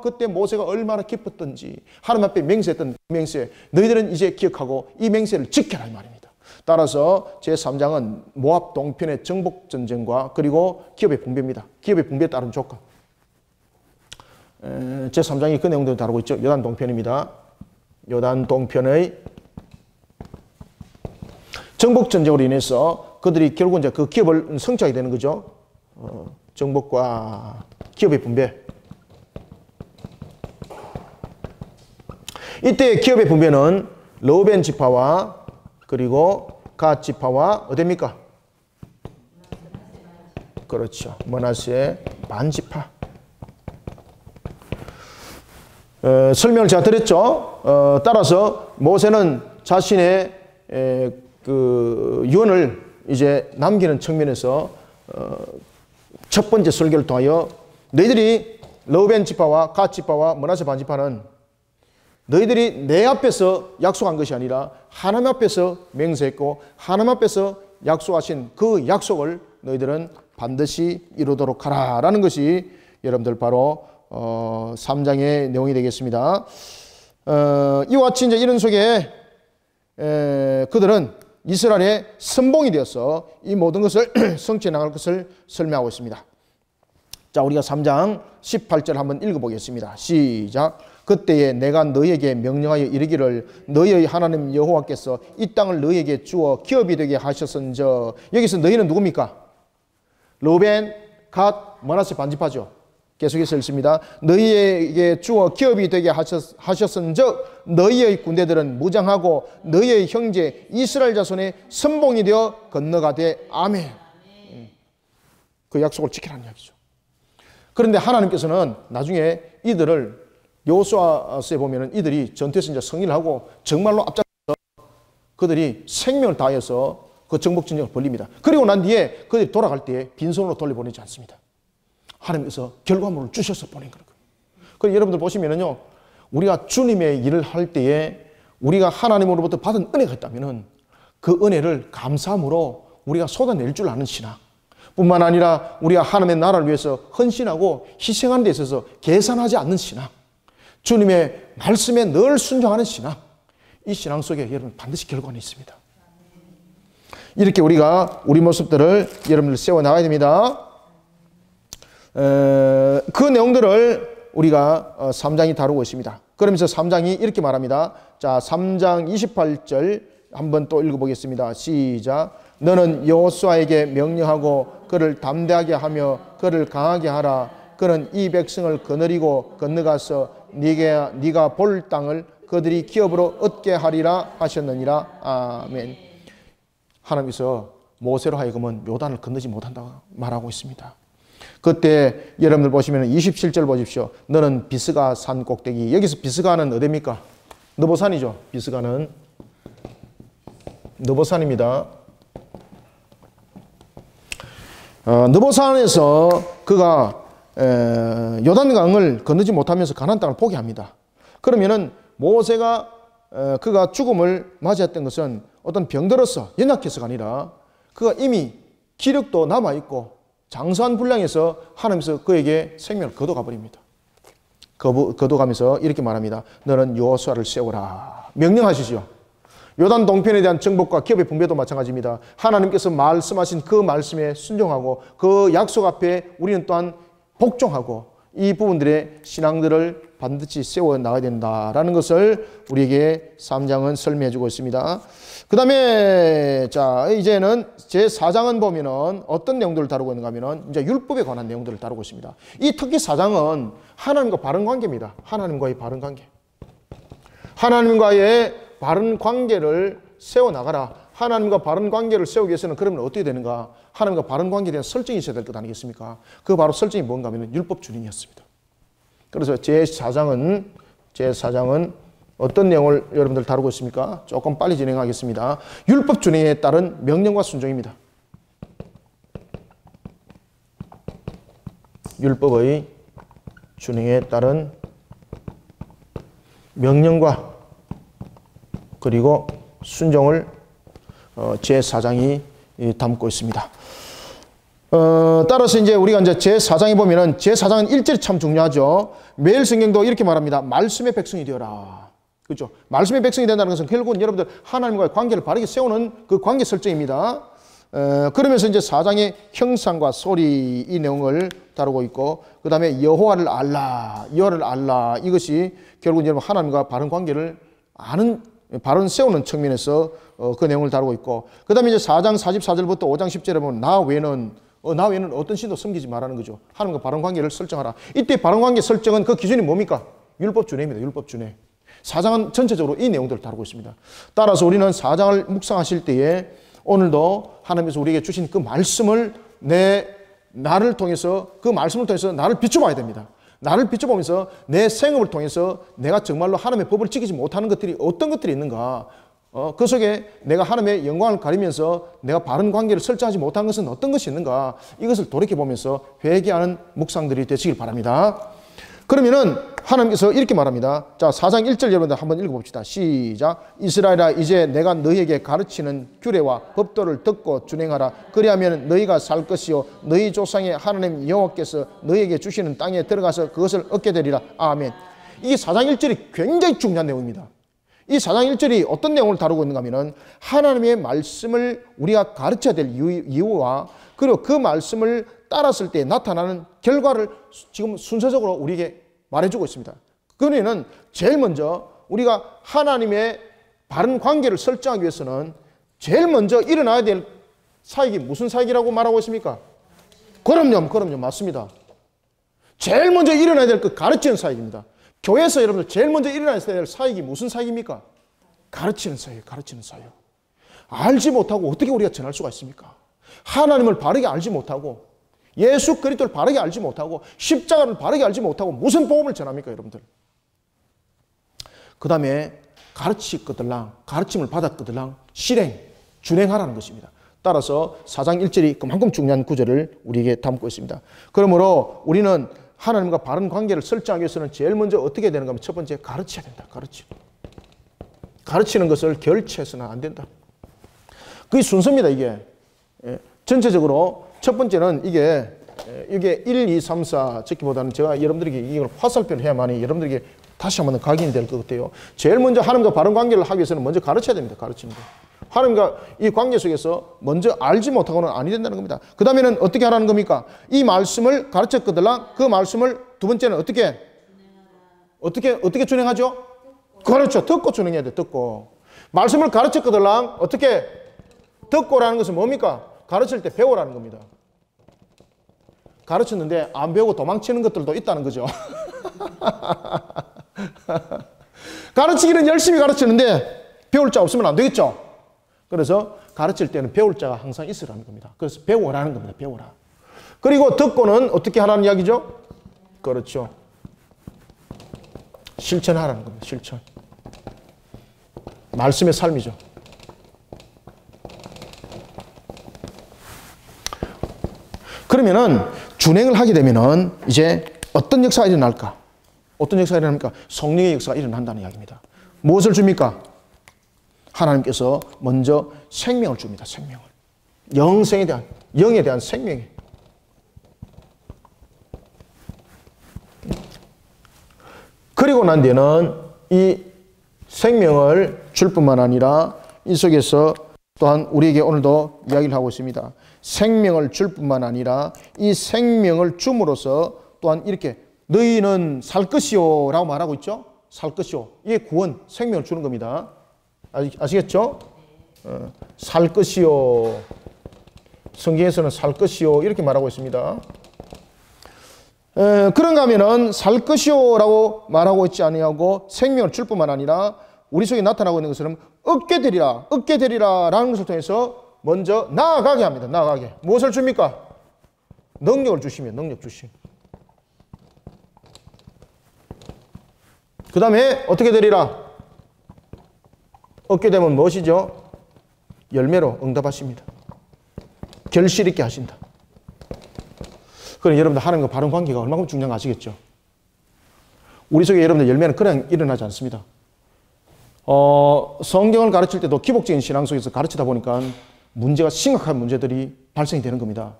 그때 모세가 얼마나 기뻤던지 하나님 앞에 맹세했던 맹세, 너희들은 이제 기억하고 이 맹세를 지켜라 이 말입니다. 따라서 제3장은 모압 동편의 정복 전쟁과 그리고 기업의 붕괴입니다. 기업의 붕괴에 따른 조건. 제3장이 그 내용들을 다루고 있죠. 요단 동편입니다. 요단 동편의 정복 전쟁으로 인해서 그들이 결국 이제 그 기업을 성취하게 되는 거죠. 정복과 기업의 분배. 이때 기업의 분배는 르우벤 지파와 그리고 갓 지파와 어디입니까? 그렇죠. 므낫세 반 지파. 설명을 제가 드렸죠. 따라서 모세는 자신의 그 유언을 이제 남기는 측면에서 첫 번째 설교를 통하여 너희들이 르우벤 지파와 갓 지파와 므낫세 반 지파는 너희들이 내 앞에서 약속한 것이 아니라 하나님 앞에서 맹세했고 하나님 앞에서 약속하신 그 약속을 너희들은 반드시 이루도록 하라라는 것이 여러분들 바로 3장의 내용이 되겠습니다. 이와 같이 이제 이런 속에 그들은 이스라엘의 선봉이 되어서 이 모든 것을 성취해 나갈 것을 설명하고 있습니다. 자, 우리가 3장 18절 한번 읽어보겠습니다. 시작. 그때에 내가 너희에게 명령하여 이르기를 너희의 하나님 여호와께서 이 땅을 너희에게 주어 기업이 되게 하셨은저. 여기서 너희는 누굽니까? 르우벤, 갓, 므낫세 반 지파죠. 계속해서 읽습니다. 너희에게 주어 기업이 되게 하셨은즉 너희의 군대들은 무장하고 너희의 형제 이스라엘 자손의 선봉이 되어 건너가되 아멘. 그 약속을 지키라는 이야기죠. 그런데 하나님께서는 나중에 이들을 여호수아서에 보면은 이들이 전투에서 이제 승리를 하고 정말로 앞장서서 그들이 생명을 다해서 그 정복 전쟁을 벌립니다. 그리고 난 뒤에 그들이 돌아갈 때에 빈손으로 돌려보내지 않습니다. 하나님께서 결과물을 주셔서 보낸 거예요. 그래서 여러분들 보시면은요, 우리가 주님의 일을 할 때에 우리가 하나님으로부터 받은 은혜가 있다면은 그 은혜를 감사함으로 우리가 쏟아낼 줄 아는 신앙, 뿐만 아니라 우리가 하나님의 나라를 위해서 헌신하고 희생하는 데 있어서 계산하지 않는 신앙, 주님의 말씀에 늘 순종하는 신앙, 이 신앙 속에 여러분 반드시 결과는 있습니다. 이렇게 우리가 우리 모습들을 여러분들 세워나가야 됩니다. 그 내용들을 우리가 3장이 다루고 있습니다. 그러면서 3장이 이렇게 말합니다. 자, 3장 28절 한번 또 읽어보겠습니다. 시작. 너는 여호수아에게 명령하고 그를 담대하게 하며 그를 강하게 하라. 그는 이 백성을 거느리고 건너가서 네가 볼 땅을 그들이 기업으로 얻게 하리라 하셨느니라. 아멘. 하나님께서 모세로 하여금은 요단을 건너지 못한다고 말하고 있습니다. 그때 여러분들 보시면 27절 보십시오. 너는 비스가 산 꼭대기. 여기서 비스가는 어디입니까? 느보산이죠. 비스가는 느보산입니다. 느보산에서 그가 요단강을 건너지 못하면서 가나안 땅을 포기합니다. 그러면은 모세가 그가 죽음을 맞이했던 것은 어떤 병들어서 연약해서가 아니라 그가 이미 기력도 남아있고 장수한 분량에서 하나님께서 그에게 생명을 거둬가 버립니다. 거둬가면서 이렇게 말합니다. 너는 여호수아를 세우라. 명령하시죠. 요단 동편에 대한 정복과 기업의 분배도 마찬가지입니다. 하나님께서 말씀하신 그 말씀에 순종하고 그 약속 앞에 우리는 또한 복종하고 이 부분들의 신앙들을 반드시 세워 나가야 된다라는 것을 우리에게 3장은 설명해 주고 있습니다. 그 다음에 자 이제는 제4장은 보면은 어떤 내용들을 다루고 있는가 하면은 이제 율법에 관한 내용들을 다루고 있습니다. 이 특히 4장은 하나님과 바른 관계입니다. 하나님과의 바른 관계. 하나님과의 바른 관계를 세워나가라. 하나님과 바른 관계를 세우기 위해서는 그러면 어떻게 되는가? 하나님과 바른 관계에 대한 설정이 있어야 될 것 아니겠습니까? 그 바로 설정이 뭔가 하면 율법 준행이었습니다. 그래서 제4장은 어떤 내용을 여러분들 다루고 있습니까? 조금 빨리 진행하겠습니다. 율법 준행에 따른 명령과 순종입니다. 율법의 준행에 따른 명령과 그리고 순종을 제4장이 담고 있습니다. 따라서 이제 우리가 이제 제4장에 보면은 제4장은 1절이 참 중요하죠. 매일 성경도 이렇게 말합니다. 말씀의 백성이 되어라. 그렇죠? 말씀의 백성이 된다는 것은 결국은 여러분들 하나님과의 관계를 바르게 세우는 그 관계 설정입니다. 그러면서 이제 4장의 형상과 소리 이 내용을 다루고 있고 그 다음에 여호와를 알라 이것이 결국은 여러분 하나님과 바른 관계를 아는 바른 세우는 측면에서 그 내용을 다루고 있고 그 다음에 이제 4장 44절부터 5장 10절에 보면 나 외에는 어떤 신도 섬기지 말라는 거죠. 하나님과 바른 관계를 설정하라. 이때 바른 관계 설정은 그 기준이 뭡니까? 율법 준행입니다. 율법 준행. 4장은 전체적으로 이 내용들을 다루고 있습니다. 따라서 우리는 4장을 묵상하실 때에 오늘도 하나님께서 우리에게 주신 그 말씀을 나를 통해서 그 말씀을 통해서 나를 비춰봐야 됩니다. 나를 비춰보면서 내 생업을 통해서 내가 정말로 하나님의 법을 지키지 못하는 것들이 어떤 것들이 있는가, 그 속에 내가 하나님의 영광을 가리면서 내가 바른 관계를 설정하지 못한 것은 어떤 것이 있는가, 이것을 돌이켜보면서 회개하는 묵상들이 되시길 바랍니다. 그러면은 하나님께서 이렇게 말합니다. 자, 4장 1절 여러분들 한번 읽어봅시다. 시작. 이스라엘아, 이제 내가 너희에게 가르치는 규례와 법도를 듣고 준행하라. 그리하면 너희가 살 것이요 너희 조상의 하나님 여호와께서 너희에게 주시는 땅에 들어가서 그것을 얻게 되리라. 아멘. 이 4장 1절이 굉장히 중요한 내용입니다. 이 4장 1절이 어떤 내용을 다루고 있는가 하면 하나님의 말씀을 우리가 가르쳐야 될 이유와 그리고 그 말씀을 따랐을 때 나타나는 결과를 지금 순서적으로 우리에게 말해주고 있습니다. 그러면 제일 먼저 우리가 하나님의 바른 관계를 설정하기 위해서는 제일 먼저 일어나야 될 사역이 무슨 사역이라고 말하고 있습니까? 그럼요, 맞습니다. 제일 먼저 일어나야 될 그 가르치는 사역입니다. 교회에서 여러분들 제일 먼저 일어나야 될 사역이 무슨 사역입니까? 가르치는 사역. 알지 못하고 어떻게 우리가 전할 수가 있습니까? 하나님을 바르게 알지 못하고 예수 그리스도를 바르게 알지 못하고 십자가를 바르게 알지 못하고 무슨 복음을 전합니까, 여러분들? 그 다음에 가르침을 받았거들랑 준행하라는 것입니다. 따라서 4장 1절이 그만큼 중요한 구절을 우리에게 담고 있습니다. 그러므로 우리는 하나님과 바른 관계를 설정하기 위해서는 제일 먼저 어떻게 되는가 하면 첫 번째 가르쳐야 된다. 가르치는 것을 결치해서는 안 된다. 그게 순서입니다, 이게. 전체적으로 첫 번째는 이게 1, 2, 3, 4 적기보다는 제가 여러분들에게 이걸 화살표를 해야만이 여러분들에게 다시 한번 각인이 될 것 같아요. 제일 먼저 하나님과 바른 관계를 하기 위해서는 먼저 가르쳐야 됩니다. 가르치는 거. 하나님과 이 관계 속에서 먼저 알지 못하고는 아니 된다는 겁니다. 그 다음에는 어떻게 하라는 겁니까? 이 말씀을 가르쳤거들랑 그 말씀을 두 번째는 어떻게 준행하죠? 그렇죠. 듣고 준행해야 돼. 듣고. 말씀을 가르쳤거들랑 어떻게 듣고라는 것은 뭡니까? 가르칠 때 배우라는 겁니다. 가르쳤는데 안 배우고 도망치는 것들도 있다는 거죠. 가르치기는 열심히 가르치는데 배울 자 없으면 안 되겠죠. 그래서 가르칠 때는 배울 자가 항상 있으라는 겁니다. 그래서 배우라는 겁니다. 배우라. 그리고 듣고는 어떻게 하라는 이야기죠? 그렇죠. 실천하라는 겁니다. 실천. 말씀의 삶이죠. 그러면은 준행을 하게 되면은 이제 어떤 역사가 일어날까? 어떤 역사가 일어납니까? 성령의 역사가 일어난다는 이야기입니다. 무엇을 줍니까? 하나님께서 먼저 생명을 줍니다. 생명을. 영에 대한 생명이. 그리고 난 뒤에는 이 생명을 줄 뿐만 아니라 이 속에서 또한 우리에게 오늘도 이야기를 하고 있습니다. 생명을 줄 뿐만 아니라 이 생명을 줌으로써 또한 이렇게 너희는 살 것이요 라고 말하고 있죠. 살 것이요. 이게 구원, 생명을 주는 겁니다. 아시겠죠? 살 것이요. 성경에서는 살 것이요 이렇게 말하고 있습니다. 그런가 하면은 살 것이요 라고 말하고 있지 아니하고 생명을 줄 뿐만 아니라 우리 속에 나타나고 있는 것은 얻게 되리라 라는 것을 통해서 먼저 나아가게 합니다. 나아가게. 무엇을 줍니까? 능력을 주시면 능력 주심. 그 다음에 어떻게 되리라? 얻게 되면 무엇이죠? 열매로 응답하십니다. 결실 있게 하신다. 그럼 여러분들 하나님과 바른 관계가 얼마나 중요한 거 아시겠죠? 우리 속에 여러분들 열매는 그냥 일어나지 않습니다. 성경을 가르칠 때도 기복적인 신앙 속에서 가르치다 보니까 문제가 심각한 문제들이 발생이 되는 겁니다.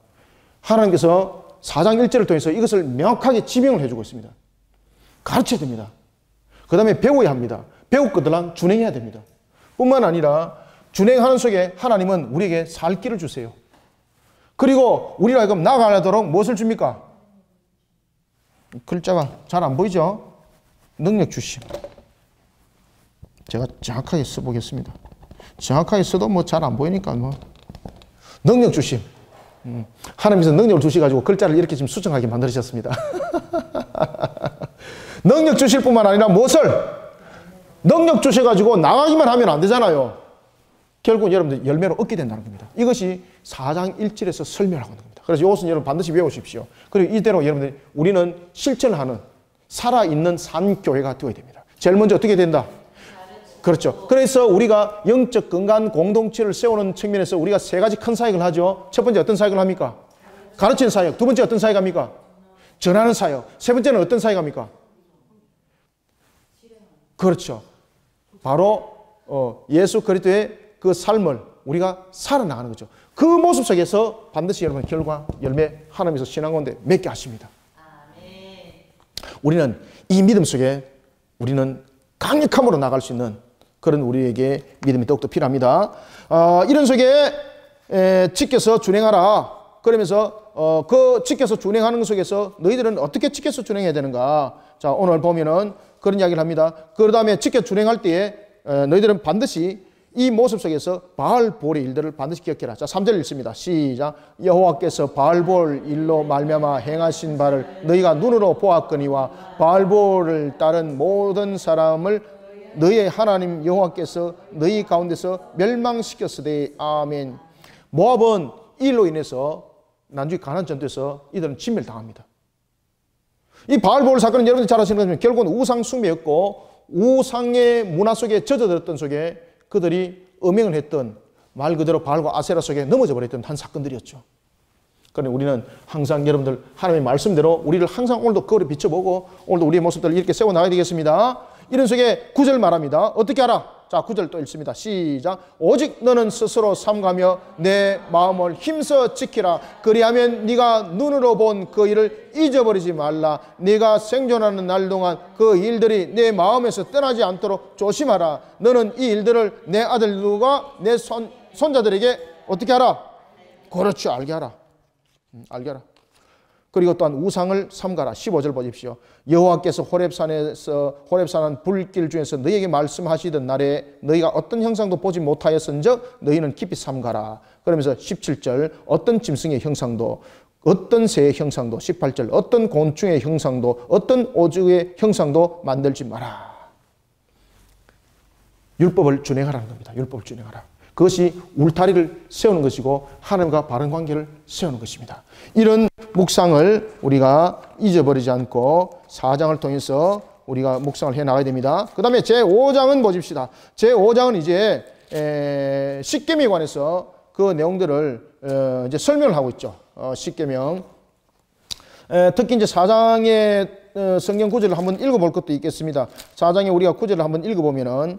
하나님께서 4장 1절을 통해서 이것을 명확하게 지명을 해주고 있습니다. 가르쳐야 됩니다. 그 다음에 배워야 합니다. 배울 것들은 준행해야 됩니다. 뿐만 아니라 준행하는 속에 하나님은 우리에게 살 길을 주세요. 그리고 우리가 하여금 나아가도록 무엇을 줍니까? 글자가 잘 안 보이죠? 능력 주심. 제가 정확하게 써보겠습니다. 정확하게 써도 뭐 잘 안 보이니까 뭐. 능력 주심. 하나님께서 능력을 주셔가지고 글자를 이렇게 지금 수정하게 만드셨습니다. 능력 주실 뿐만 아니라 무엇을? 능력 주셔가지고 나가기만 하면 안 되잖아요. 결국 여러분들 열매로 얻게 된다는 겁니다. 이것이 4장 1절에서 설명하고 있는 겁니다. 그래서 이것은 여러분 반드시 외우십시오. 그리고 이대로 여러분들 우리는 실천하는 살아있는 산교회가 되어야 됩니다. 제일 먼저 어떻게 된다? 그렇죠. 그래서 우리가 영적 건강 공동체를 세우는 측면에서 우리가 세 가지 큰 사역을 하죠. 첫 번째 어떤 사역을 합니까? 가르치는 사역. 두 번째 어떤 사역 합니까? 전하는 사역. 세 번째는 어떤 사역 합니까? 그렇죠. 바로 예수 그리스도의 그 삶을 우리가 살아나가는 거죠. 그 모습 속에서 반드시 여러분 결과, 열매 하나님께서 신앙 가운데 맺게 하십니다. 우리는 이 믿음 속에 우리는 강력함으로 나갈 수 있는 그런 우리에게 믿음이 더욱더 필요합니다. 이런 속에 지켜서 준행하라. 그러면서 그 지켜서 준행하는 것 속에서 너희들은 어떻게 지켜서 준행해야 되는가? 자, 오늘 보면은 그런 이야기를 합니다. 그 다음에 지켜 준행할 때에 너희들은 반드시 이 모습 속에서 바알볼의 일들을 반드시 기억해라. 자, 3절 읽습니다. 시작. 여호와께서 바알볼 일로 말미암아 행하신 바를 너희가 눈으로 보았거니와 바알볼을 따른 모든 사람을 너희의 하나님 여호와께서 너희 가운데서 멸망시켰으되 아멘. 모압은 이 일로 인해서 나중에 가나안 전투에서 이들은 진멸당합니다. 이 바알볼 사건은 여러분들이 잘 아시는 것처럼 결국은 우상 숭배였고 우상의 문화 속에 젖어들었던 속에 그들이 음행을 했던 말 그대로 바알과 아세라 속에 넘어져 버렸던 한 사건들이었죠. 그런데 우리는 항상 여러분들 하나님의 말씀대로 우리를 항상 오늘도 거울에 비춰보고 오늘도 우리의 모습들을 이렇게 세워나가야 되겠습니다. 이런 속에 9절 말합니다. 어떻게 알아? 자, 9절 또 읽습니다. 시작. 오직 너는 스스로 삼가며 내 마음을 힘써 지키라. 그리하면 네가 눈으로 본 그 일을 잊어버리지 말라. 네가 생존하는 날 동안 그 일들이 내 마음에서 떠나지 않도록 조심하라. 너는 이 일들을 내 아들들과 내 손자들에게 어떻게 하라? 그렇죠. 알게 하라. 알게 하라. 그리고 또한 우상을 삼가라. 15절 보십시오. 여호와께서 호렙산한 불길 중에서 너희에게 말씀하시던 날에 너희가 어떤 형상도 보지 못하였은즉 너희는 깊이 삼가라. 그러면서 17절 어떤 짐승의 형상도 어떤 새의 형상도 18절 어떤 곤충의 형상도 어떤 오죽의 형상도 만들지 마라. 율법을 준행하라는 겁니다. 율법을 준행하라. 그것이 울타리를 세우는 것이고 하나님과 바른 관계를 세우는 것입니다. 이런 묵상을 우리가 잊어버리지 않고 4장을 통해서 우리가 묵상을 해 나가야 됩니다. 그 다음에 제5장은 보십시다. 제5장은 이제 십계명에 관해서 그 내용들을 이제 설명을 하고 있죠. 십계명. 특히 이제 4장의 성경 구절을 한번 읽어볼 것도 있겠습니다. 4장에 우리가 구절을 한번 읽어보면은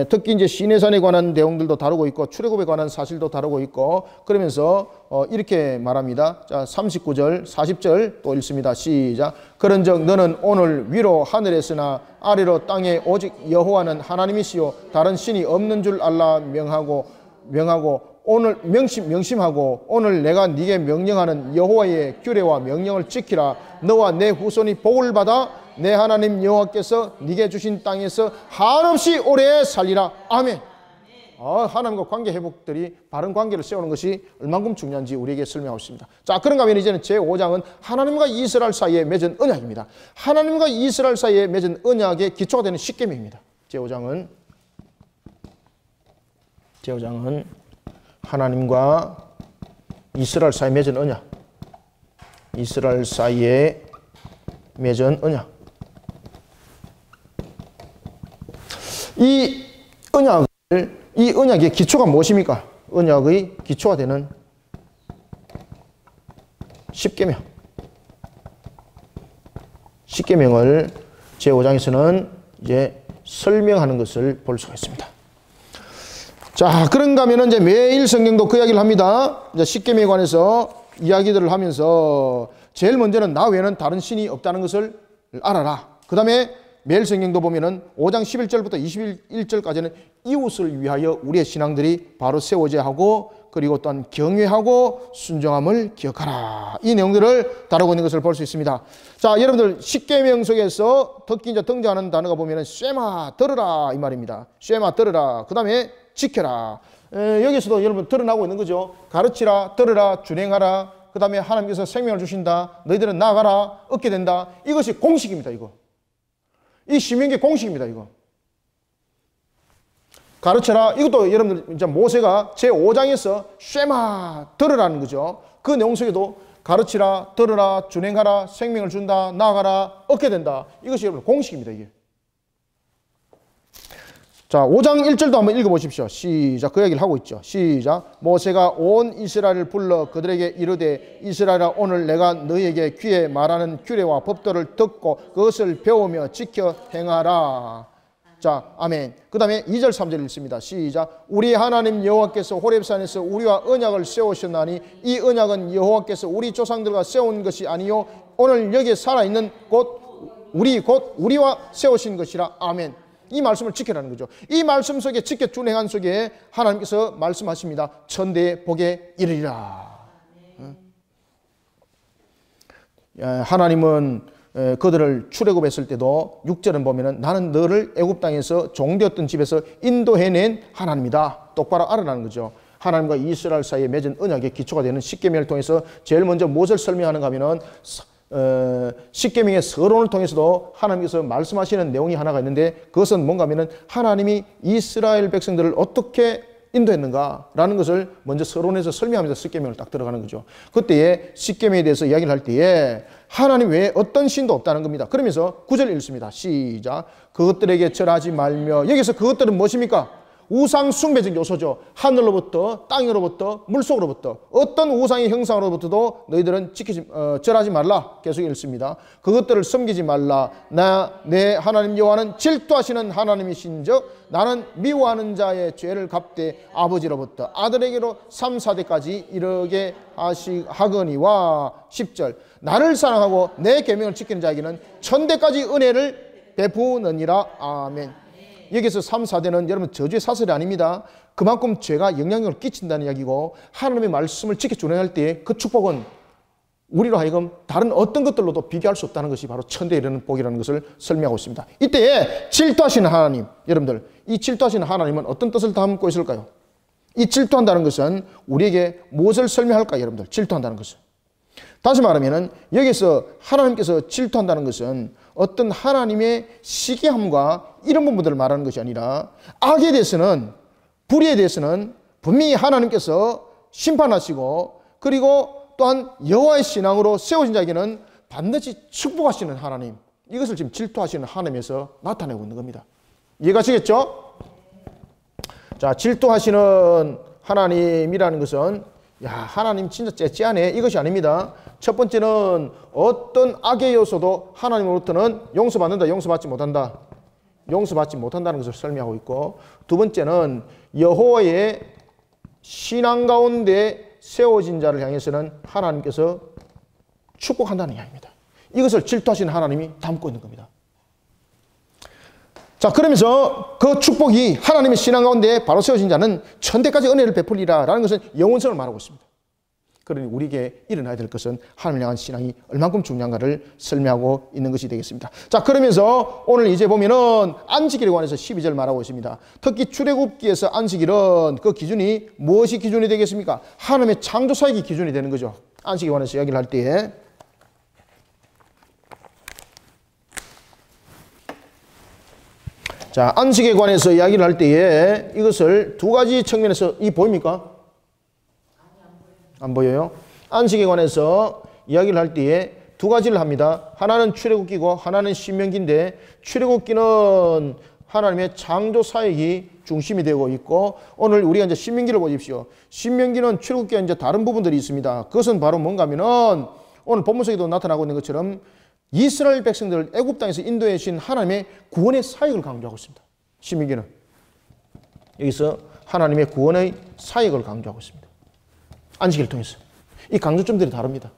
특히 이제 시내산에 관한 내용들도 다루고 있고 출애굽에 관한 사실도 다루고 있고 그러면서 이렇게 말합니다. 자, 39절, 40절 또 읽습니다. 시작. 그런즉 너는 오늘 위로 하늘에서나 아래로 땅에 오직 여호와는 하나님이시요 다른 신이 없는 줄 알라 명하고 오늘 명심하고 오늘 내가 네게 명령하는 여호와의 규례와 명령을 지키라. 너와 내 후손이 복을 받아 내 하나님 여호와께서 네게 주신 땅에서 한없이 오래 살리라. 아멘. 하나님과 관계 회복들이 바른 관계를 세우는 것이 얼만큼 중요한지 우리에게 설명하고 있습니다. 자, 그런가 하면 이제는 제5장은 하나님과 이스라엘 사이에 맺은 언약입니다. 하나님과 이스라엘 사이에 맺은 언약의 기초가 되는 십계명입니다. 제5장은 하나님과 이스라엘 사이에 맺은 언약. 이스라엘 사이에 맺은 언약. 이 언약의 기초가 무엇입니까? 언약의 기초가 되는 십계명. 십계명을 제5장에서는 이제 설명하는 것을 볼 수가 있습니다. 자, 그런가 하면 이제 매일 성경도 그 이야기를 합니다. 이제 십계명에 관해서 이야기들을 하면서 제일 먼저는 나 외에는 다른 신이 없다는 것을 알아라. 그 다음에 매일 성경도 보면은 5장 11절부터 21절까지는 이웃을 위하여 우리의 신앙들이 바로 세워져야 하고 그리고 또한 경외하고 순종함을 기억하라. 이 내용들을 다루고 있는 것을 볼 수 있습니다. 자, 여러분들 십계명 속에서 특히 이제 등장하는 단어가 보면은 쉐마 들으라 이 말입니다. 쉐마 들으라. 그 다음에 지켜라. 여기서도 여러분 드러나고 있는 거죠. 가르치라, 들으라, 준행하라. 그 다음에 하나님께서 생명을 주신다. 너희들은 나아가라. 얻게 된다. 이것이 공식입니다. 이거. 이 신명기 공식입니다. 이거. 가르쳐라. 이것도 여러분들 이제 모세가 제5장에서 쉐마 들으라는 거죠. 그 내용 속에도 가르치라, 들으라, 준행하라, 생명을 준다, 나아가라, 얻게 된다. 이것이 여러분 공식입니다. 이게. 자, 5장 1절도 한번 읽어보십시오. 시작. 그 얘기를 하고 있죠. 시작. 모세가 온 이스라엘을 불러 그들에게 이르되 이스라엘아 오늘 내가 너희에게 귀에 말하는 규례와 법도를 듣고 그것을 배우며 지켜 행하라. 자, 아멘. 그 다음에 2절 3절 읽습니다. 시작. 우리 하나님 여호와께서 호렙산에서 우리와 언약을 세우셨나니 이 언약은 여호와께서 우리 조상들과 세운 것이 아니요 오늘 여기에 살아있는 우리와 세우신 것이라. 아멘. 이 말씀을 지켜라는 거죠. 이 말씀 속에 지켜 준행한 속에 하나님께서 말씀하십니다. 천대의 복에 이르리라. 하나님은 그들을 출애굽했을 때도 6절은 보면은 나는 너를 애굽 땅에서 종되었던 집에서 인도해낸 하나님이다. 똑바로 알아라는 거죠. 하나님과 이스라엘 사이에 맺은 언약의 기초가 되는 십계명을 통해서 제일 먼저 무엇을 설명하는가 하면은 십계명의 서론을 통해서도 하나님께서 말씀하시는 내용이 하나가 있는데 그것은 뭔가 하면은 하나님이 이스라엘 백성들을 어떻게 인도했는가라는 것을 먼저 서론에서 설명하면서 십계명을 딱 들어가는 거죠. 그때에 십계명에 대해서 이야기를 할 때에 하나님 외에 어떤 신도 없다는 겁니다. 그러면서 9절 읽습니다. 시작. 그것들에게 절하지 말며. 여기서 그것들은 무엇입니까? 우상 숭배적 요소죠. 하늘로부터 땅으로부터 물속으로부터 어떤 우상의 형상으로부터도 너희들은 절하지 말라. 계속 읽습니다. 그것들을 섬기지 말라. 내 하나님 여호와는 질투하시는 하나님이신즉 나는 미워하는 자의 죄를 갚되 아버지로부터 아들에게로 3, 4대까지 이르게 하거니와. 10절. 나를 사랑하고 내 계명을 지키는 자에게는 천대까지 은혜를 베푸느니라. 아멘. 여기서 3, 4대는 여러분 저주의 사슬이 아닙니다. 그만큼 죄가 영향력을 끼친다는 이야기고 하나님의 말씀을 지켜 준행할 때 그 축복은 우리로 하여금 다른 어떤 것들로도 비교할 수 없다는 것이 바로 천대에 이르는 복이라는 것을 설명하고 있습니다. 이때에 질투하시는 하나님, 여러분들 이 질투하시는 하나님은 어떤 뜻을 담고 있을까요? 이 질투한다는 것은 우리에게 무엇을 설명할까요? 여러분들 질투한다는 것은 다시 말하면은 여기서 하나님께서 질투한다는 것은 어떤 하나님의 시기함과 이런 부분들을 말하는 것이 아니라 악에 대해서는, 불의에 대해서는 분명히 하나님께서 심판하시고, 그리고 또한 여호와의 신앙으로 세워진 자에게는 반드시 축복하시는 하나님, 이것을 지금 질투하시는 하나님에서 나타내고 있는 겁니다. 이해가시겠죠? 자, 질투하시는 하나님이라는 것은 야, 하나님 진짜 째째하네, 이것이 아닙니다. 첫 번째는 어떤 악의 요소도 하나님으로부터는 용서받는다, 용서받지 못한다, 용서받지 못한다는 것을 설명하고 있고, 두 번째는 여호와의 신앙 가운데 세워진 자를 향해서는 하나님께서 축복한다는 이야기입니다. 이것을 질투하시는 하나님이 담고 있는 겁니다. 자, 그러면서 그 축복이 하나님의 신앙 가운데 바로 세워진 자는 천대까지 은혜를 베풀리라 라는 것은 영원성을 말하고 있습니다. 그러니 우리에게 일어나야 될 것은 하나님을 향한 신앙이 얼만큼 중요한가를 설명하고 있는 것이 되겠습니다. 자, 그러면서 오늘 이제 보면은 안식일에 관해서 12절 말하고 있습니다. 특히 출애굽기에서 안식일은 그 기준이 무엇이 기준이 되겠습니까? 하나님의 창조사역이 기준이 되는 거죠. 안식일에 관해서 이야기를 할 때에. 자, 안식에 관해서 이야기를 할 때에 이것을 두 가지 측면에서, 이 보입니까? 안 보여요? 안식에 관해서 이야기를 할 때에 두 가지를 합니다. 하나는 출애굽기고 하나는 신명기인데, 출애굽기는 하나님의 창조 사역이 중심이 되고 있고, 오늘 우리가 이제 신명기를 보십시오. 신명기는 출애굽기와 이제 다른 부분들이 있습니다. 그것은 바로 뭔가 하면은 오늘 본문 속에도 나타나고 있는 것처럼 이스라엘 백성들을 애굽 땅에서 인도해 주신 하나님의 구원의 사역을 강조하고 있습니다. 신명기는 여기서 하나님의 구원의 사역을 강조하고 있습니다. 안식일을 통해서. 이 강조점들이 다릅니다.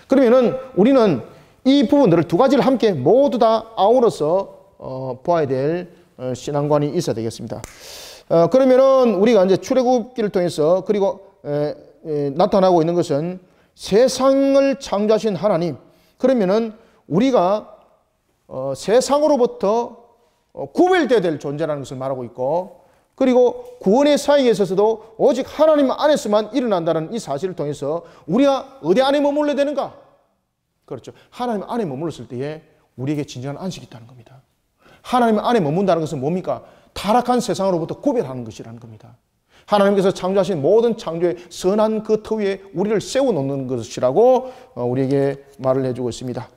그러면은 우리는 이 부분들을 두 가지를 함께 모두 다 아우러서 보아야 될 신앙관이 있어야 되겠습니다. 그러면은 우리가 이제 출애굽기를 통해서, 그리고 나타나고 있는 것은 세상을 창조하신 하나님, 그러면은 우리가 세상으로부터 구별되어야 될 존재라는 것을 말하고 있고, 그리고 구원의 사역에 있어서도 오직 하나님 안에서만 일어난다는 이 사실을 통해서 우리가 어디 안에 머물러야 되는가? 그렇죠. 하나님 안에 머물렀을 때에 우리에게 진정한 안식이 있다는 겁니다. 하나님 안에 머문다는 것은 뭡니까? 타락한 세상으로부터 구별하는 것이라는 겁니다. 하나님께서 창조하신 모든 창조의 선한 그 터 위에 우리를 세워놓는 것이라고 우리에게 말을 해주고 있습니다.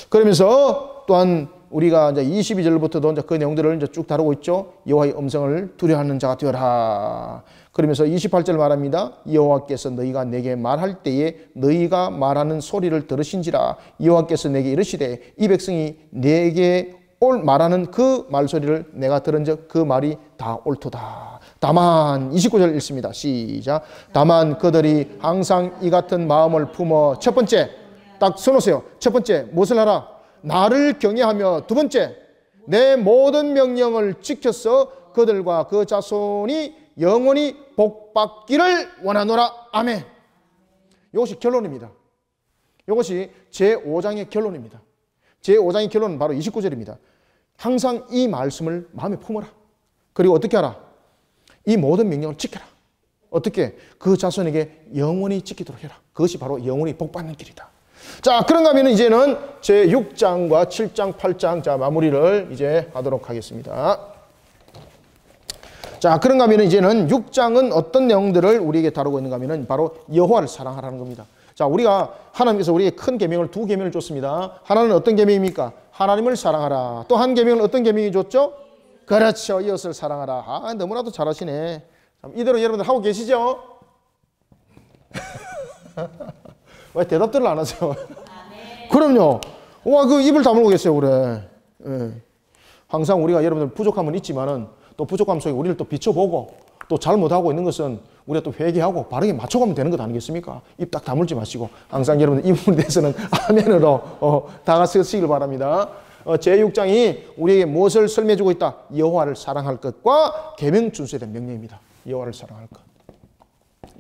그러면서 또한 우리가 이제 22절부터도 이제 그 내용들을 이제 쭉 다루고 있죠. 여호와의 음성을 두려워하는 자가 되어라. 그러면서 28절 말합니다. 여호와께서 너희가 내게 말할 때에 너희가 말하는 소리를 들으신지라. 여호와께서 내게 이르시되 이 백성이 내게 말하는 그 말소리를 내가 들은즉 그 말이 다 옳도다. 다만 29절 읽습니다. 시작. 다만 그들이 항상 이 같은 마음을 품어, 첫 번째 딱 써놓으세요. 첫 번째 무엇을 하라? 나를 경외하며, 두 번째 내 모든 명령을 지켜서 그들과 그 자손이 영원히 복받기를 원하노라. 아멘. 이것이 결론입니다. 이것이 제5장의 결론입니다. 제5장의 결론은 바로 29절입니다. 항상 이 말씀을 마음에 품어라. 그리고 어떻게 하라? 이 모든 명령을 지켜라. 어떻게? 그 자손에게 영원히 지키도록 해라. 그것이 바로 영원히 복받는 길이다. 자, 그런가 하면 이제는 제6장과 7장, 8장, 자, 마무리를 이제 하도록 하겠습니다. 자, 그런가 하면 이제는 6장은 어떤 내용들을 우리에게 다루고 있는가 하면 바로 여호와를 사랑하라는 겁니다. 자, 우리가 하나님께서 우리에게 큰 계명을, 두 계명을 줬습니다. 하나는 어떤 계명입니까? 하나님을 사랑하라. 또 한 계명은 어떤 계명이 줬죠? 그렇죠. 이웃을 사랑하라. 아, 너무나도 잘하시네. 이대로 여러분들 하고 계시죠? 왜 대답들을 안 하세요? 그럼요. 와, 그 입을 다물고 계세요, 그래. 예. 항상 우리가 여러분들 부족함은 있지만은 또 부족함 속에 우리를 또 비춰보고 또 잘못하고 있는 것은 우리가 또 회개하고 바르게 맞춰가면 되는 것 아니겠습니까? 입 딱 다물지 마시고 항상 여러분들 이 부분에 대해서는 아멘으로 다가서시길 바랍니다. 제6장이 우리에게 무엇을 설명해주고 있다? 여호와를 사랑할 것과 계명 준수에 대한 명령입니다. 여호와를 사랑할 것.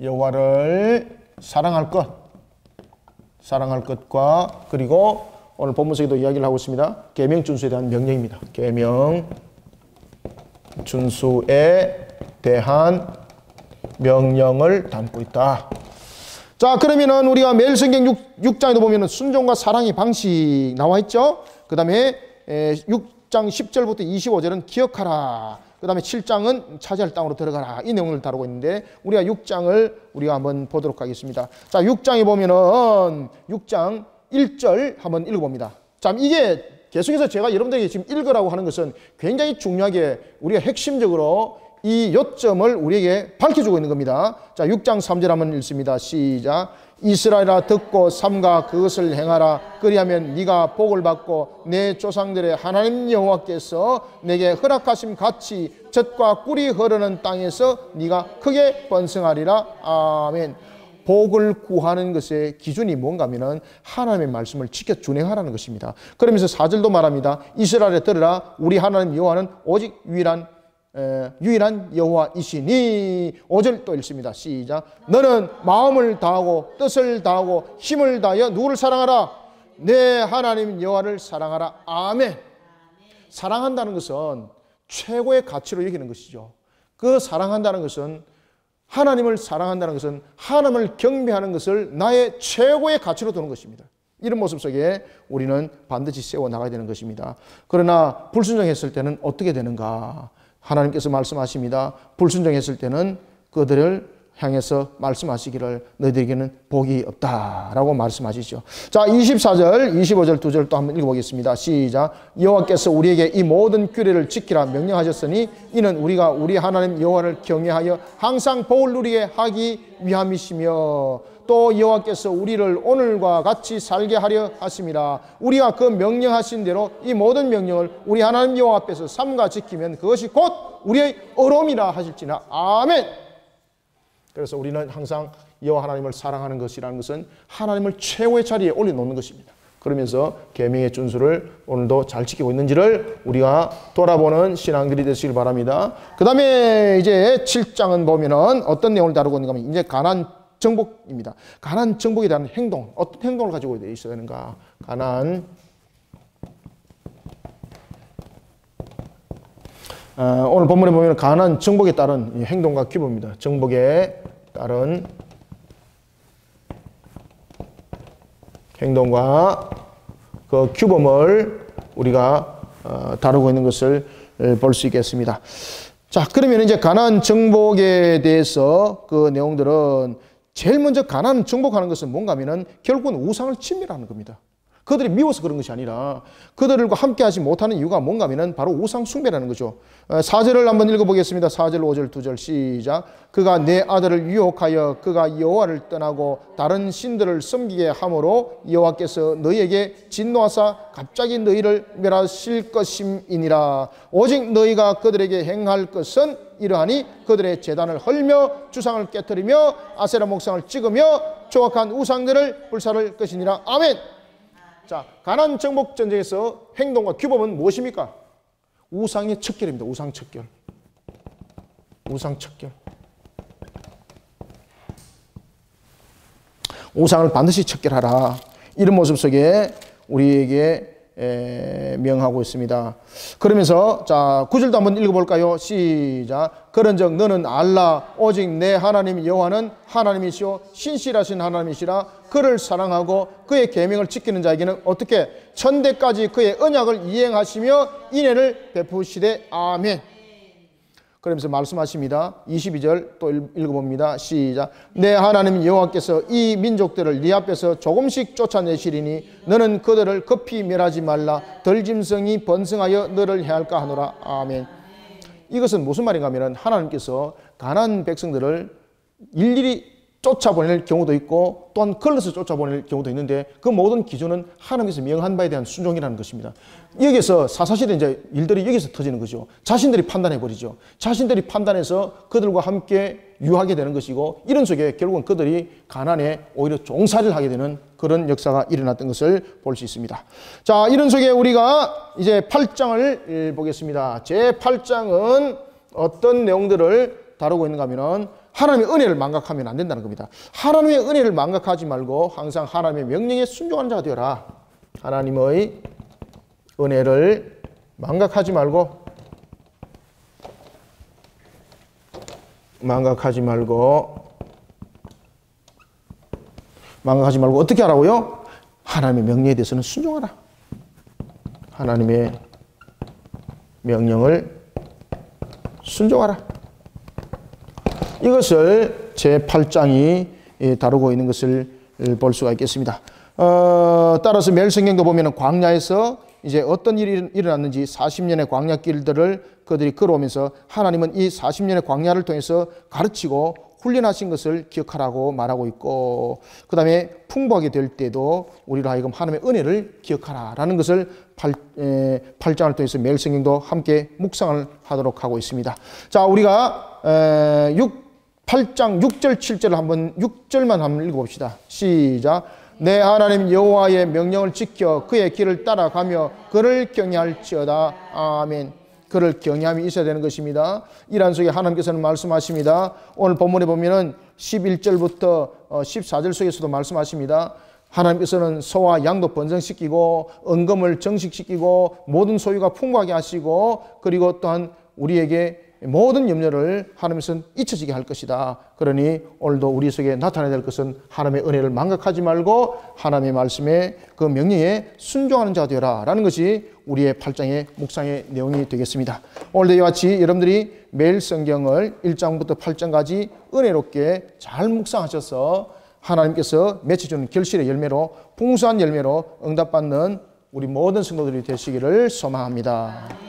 여호와를 사랑할 것. 사랑할 것과, 그리고 오늘 본문 속에도 이야기를 하고 있습니다. 계명 준수에 대한 명령입니다. 계명 준수에 대한 명령을 담고 있다. 자, 그러면은 우리가 매일 성경 6장에도 보면은 순종과 사랑의 방식 나와 있죠. 그 다음에 6장 10절부터 25절은 기억하라. 그 다음에 7장은 차지할 땅으로 들어가라. 이 내용을 다루고 있는데 우리가 6장을 우리가 한번 보도록 하겠습니다. 자, 6장에 보면은 6장 1절 한번 읽어봅니다. 자, 이게 계속해서 제가 여러분들에게 지금 읽으라고 하는 것은 굉장히 중요하게 우리가 핵심적으로 이 요점을 우리에게 밝혀주고 있는 겁니다. 자, 6장 3절 한번 읽습니다. 시작. 이스라엘아 듣고 삼가 그것을 행하라. 그리하면 네가 복을 받고 내 조상들의 하나님 여호와께서 내게 허락하심 같이 젖과 꿀이 흐르는 땅에서 네가 크게 번성하리라. 아멘. 복을 구하는 것의 기준이 뭔가 하면은 하나님의 말씀을 지켜 준행하라는 것입니다. 그러면서 4절도 말합니다. 이스라엘에 들으라. 우리 하나님 여호와는 오직 유일한 여호와이시니. 5절 또 읽습니다. 시작. 너는 마음을 다하고 뜻을 다하고 힘을 다하여 누구를 사랑하라? 내 하나님 여호와를 사랑하라. 아멘. 사랑한다는 것은 최고의 가치로 여기는 것이죠. 그 사랑한다는 것은 하나님을 사랑한다는 것은 하나님을 경배하는 것을 나의 최고의 가치로 두는 것입니다. 이런 모습 속에 우리는 반드시 세워나가야 되는 것입니다. 그러나 불순종했을 때는 어떻게 되는가? 하나님께서 말씀하십니다. 불순종했을 때는 그들을 향해서 말씀하시기를 너희들에게는 복이 없다라고 말씀하시죠. 자, 24절, 25절 두 절 또 한번 읽어보겠습니다. 시작. 여호와께서 우리에게 이 모든 규례를 지키라 명령하셨으니 이는 우리가 우리 하나님 여호와를 경외하여 항상 복을 누리게 하기 위함이시며 또 여호와께서 우리를 오늘과 같이 살게 하려 하심이라. 우리가 그 명령하신 대로 이 모든 명령을 우리 하나님 여호와 앞에서 삼가 지키면 그것이 곧 우리의 의로움이라 하실지나. 아멘. 그래서 우리는 항상 여호와 하나님을 사랑하는 것이라는 것은 하나님을 최고의 자리에 올려놓는 것입니다. 그러면서 계명의 준수를 오늘도 잘 지키고 있는지를 우리가 돌아보는 신앙들이 되시길 바랍니다. 그 다음에 이제 7장은 보면은 어떤 내용을 다루고 있는가 하면 이제 가나안 정복입니다. 가나안 정복에 대한 행동, 어떤 행동을 가지고 있어야 되는가? 가나안 오늘 본문에 보면 가나안 정복에 따른 행동과 규범입니다. 정복에 따른 행동과 그 규범을 우리가 다루고 있는 것을 볼 수 있겠습니다. 자, 그러면 이제 가나안 정복에 대해서 그 내용들은 제일 먼저 가나안 정복하는 것은 뭔가 하면은 결국은 우상을 침멸하는 겁니다. 그들이 미워서 그런 것이 아니라 그들과 함께 하지 못하는 이유가 뭔가 하면은 바로 우상 숭배라는 거죠. 4절을 한번 읽어보겠습니다. 4절, 5절, 2절 시작. 그가 내 아들을 유혹하여 그가 여호와를 떠나고 다른 신들을 섬기게 함으로 여호와께서 너희에게 진노하사 갑자기 너희를 멸하실 것임이니라. 오직 너희가 그들에게 행할 것은 이러하니 그들의 제단을 헐며 주상을 깨뜨리며 아세라 목상을 찍으며 조각한 우상들을 불살을 것이니라. 아멘. 자, 가나안 정복 전쟁에서 행동과 규범은 무엇입니까? 우상의 척결입니다. 우상 척결. 우상 척결. 우상을 반드시 척결하라. 이런 모습 속에 우리에게 명하고 있습니다. 그러면서 자, 9절도 한번 읽어볼까요? 시작. 그런즉 너는 알라 오직 내 하나님 여호와는 하나님이시오 신실하신 하나님이시라. 그를 사랑하고 그의 계명을 지키는 자에게는 어떻게 천대까지 그의 언약을 이행하시며 인애를 베푸시되. 아멘. 그러면서 말씀하십니다. 22절 또 읽어봅니다. 시작. 내 하나님 여호와께서 이 민족들을 네 앞에서 조금씩 쫓아내시리니 너는 그들을 급히 멸하지 말라. 덜짐승이 번성하여 너를 해할까 하노라. 아멘. 이것은 무슨 말인가 하면 하나님께서 가나안 백성들을 일일이 쫓아보낼 경우도 있고 또한 걸러서 쫓아보낼 경우도 있는데 그 모든 기준은 하나님께서 명한 바에 대한 순종이라는 것입니다. 여기서 사사시대 이제 일들이 여기서 터지는 거죠. 자신들이 판단해버리죠. 자신들이 판단해서 그들과 함께 유하게 되는 것이고 이런 속에 결국은 그들이 가나안에 오히려 종살이를 하게 되는 그런 역사가 일어났던 것을 볼 수 있습니다. 자, 이런 속에 우리가 이제 8장을 보겠습니다. 제 8장은 어떤 내용들을 다루고 있는가 하면은 하나님의 은혜를 망각하면 안 된다는 겁니다. 하나님의 은혜를 망각하지 말고 항상 하나님의 명령에 순종하는 자가 되어라. 하나님의 은혜를 망각하지 말고 망각하지 말고 어떻게 하라고요? 하나님의 명령에 대해서는 순종하라. 하나님의 명령을 순종하라. 이것을 제8장이 다루고 있는 것을 볼 수가 있겠습니다. 따라서 매일 성경도 보면 광야에서 이제 어떤 일이 일어났는지 40년의 광야 길들을 그들이 걸어오면서 하나님은 이 40년의 광야를 통해서 가르치고 훈련하신 것을 기억하라고 말하고 있고, 그 다음에 풍부하게 될 때도 우리로 하여금 하나님의 은혜를 기억하라라는 것을 8장을 통해서 매일 성경도 함께 묵상을 하도록 하고 있습니다. 자, 우리가 8장 6절 7절을 한번 6절만 한번 읽어봅시다. 시작. 내 하나님 여호와의 명령을 지켜 그의 길을 따라가며 그를 경외할지어다. 아멘. 그를 경외함이 있어야 되는 것입니다. 이란 속에 하나님께서는 말씀하십니다. 오늘 본문에 보면은 11절부터 14절 속에서도 말씀하십니다. 하나님께서는 소와 양도 번성시키고 언금을 정식시키고 모든 소유가 풍부하게 하시고, 그리고 또한 우리에게 모든 염려를 하나님께서는 잊혀지게 할 것이다. 그러니 오늘도 우리 속에 나타나야 될 것은 하나님의 은혜를 망각하지 말고 하나님의 말씀에 그 명령에 순종하는 자가 되어라 라는 것이 우리의 8장의 묵상의 내용이 되겠습니다. 오늘도 이와 같이 여러분들이 매일 성경을 1장부터 8장까지 은혜롭게 잘 묵상하셔서 하나님께서 맺혀주는 결실의 열매로, 풍성한 열매로 응답받는 우리 모든 성도들이 되시기를 소망합니다.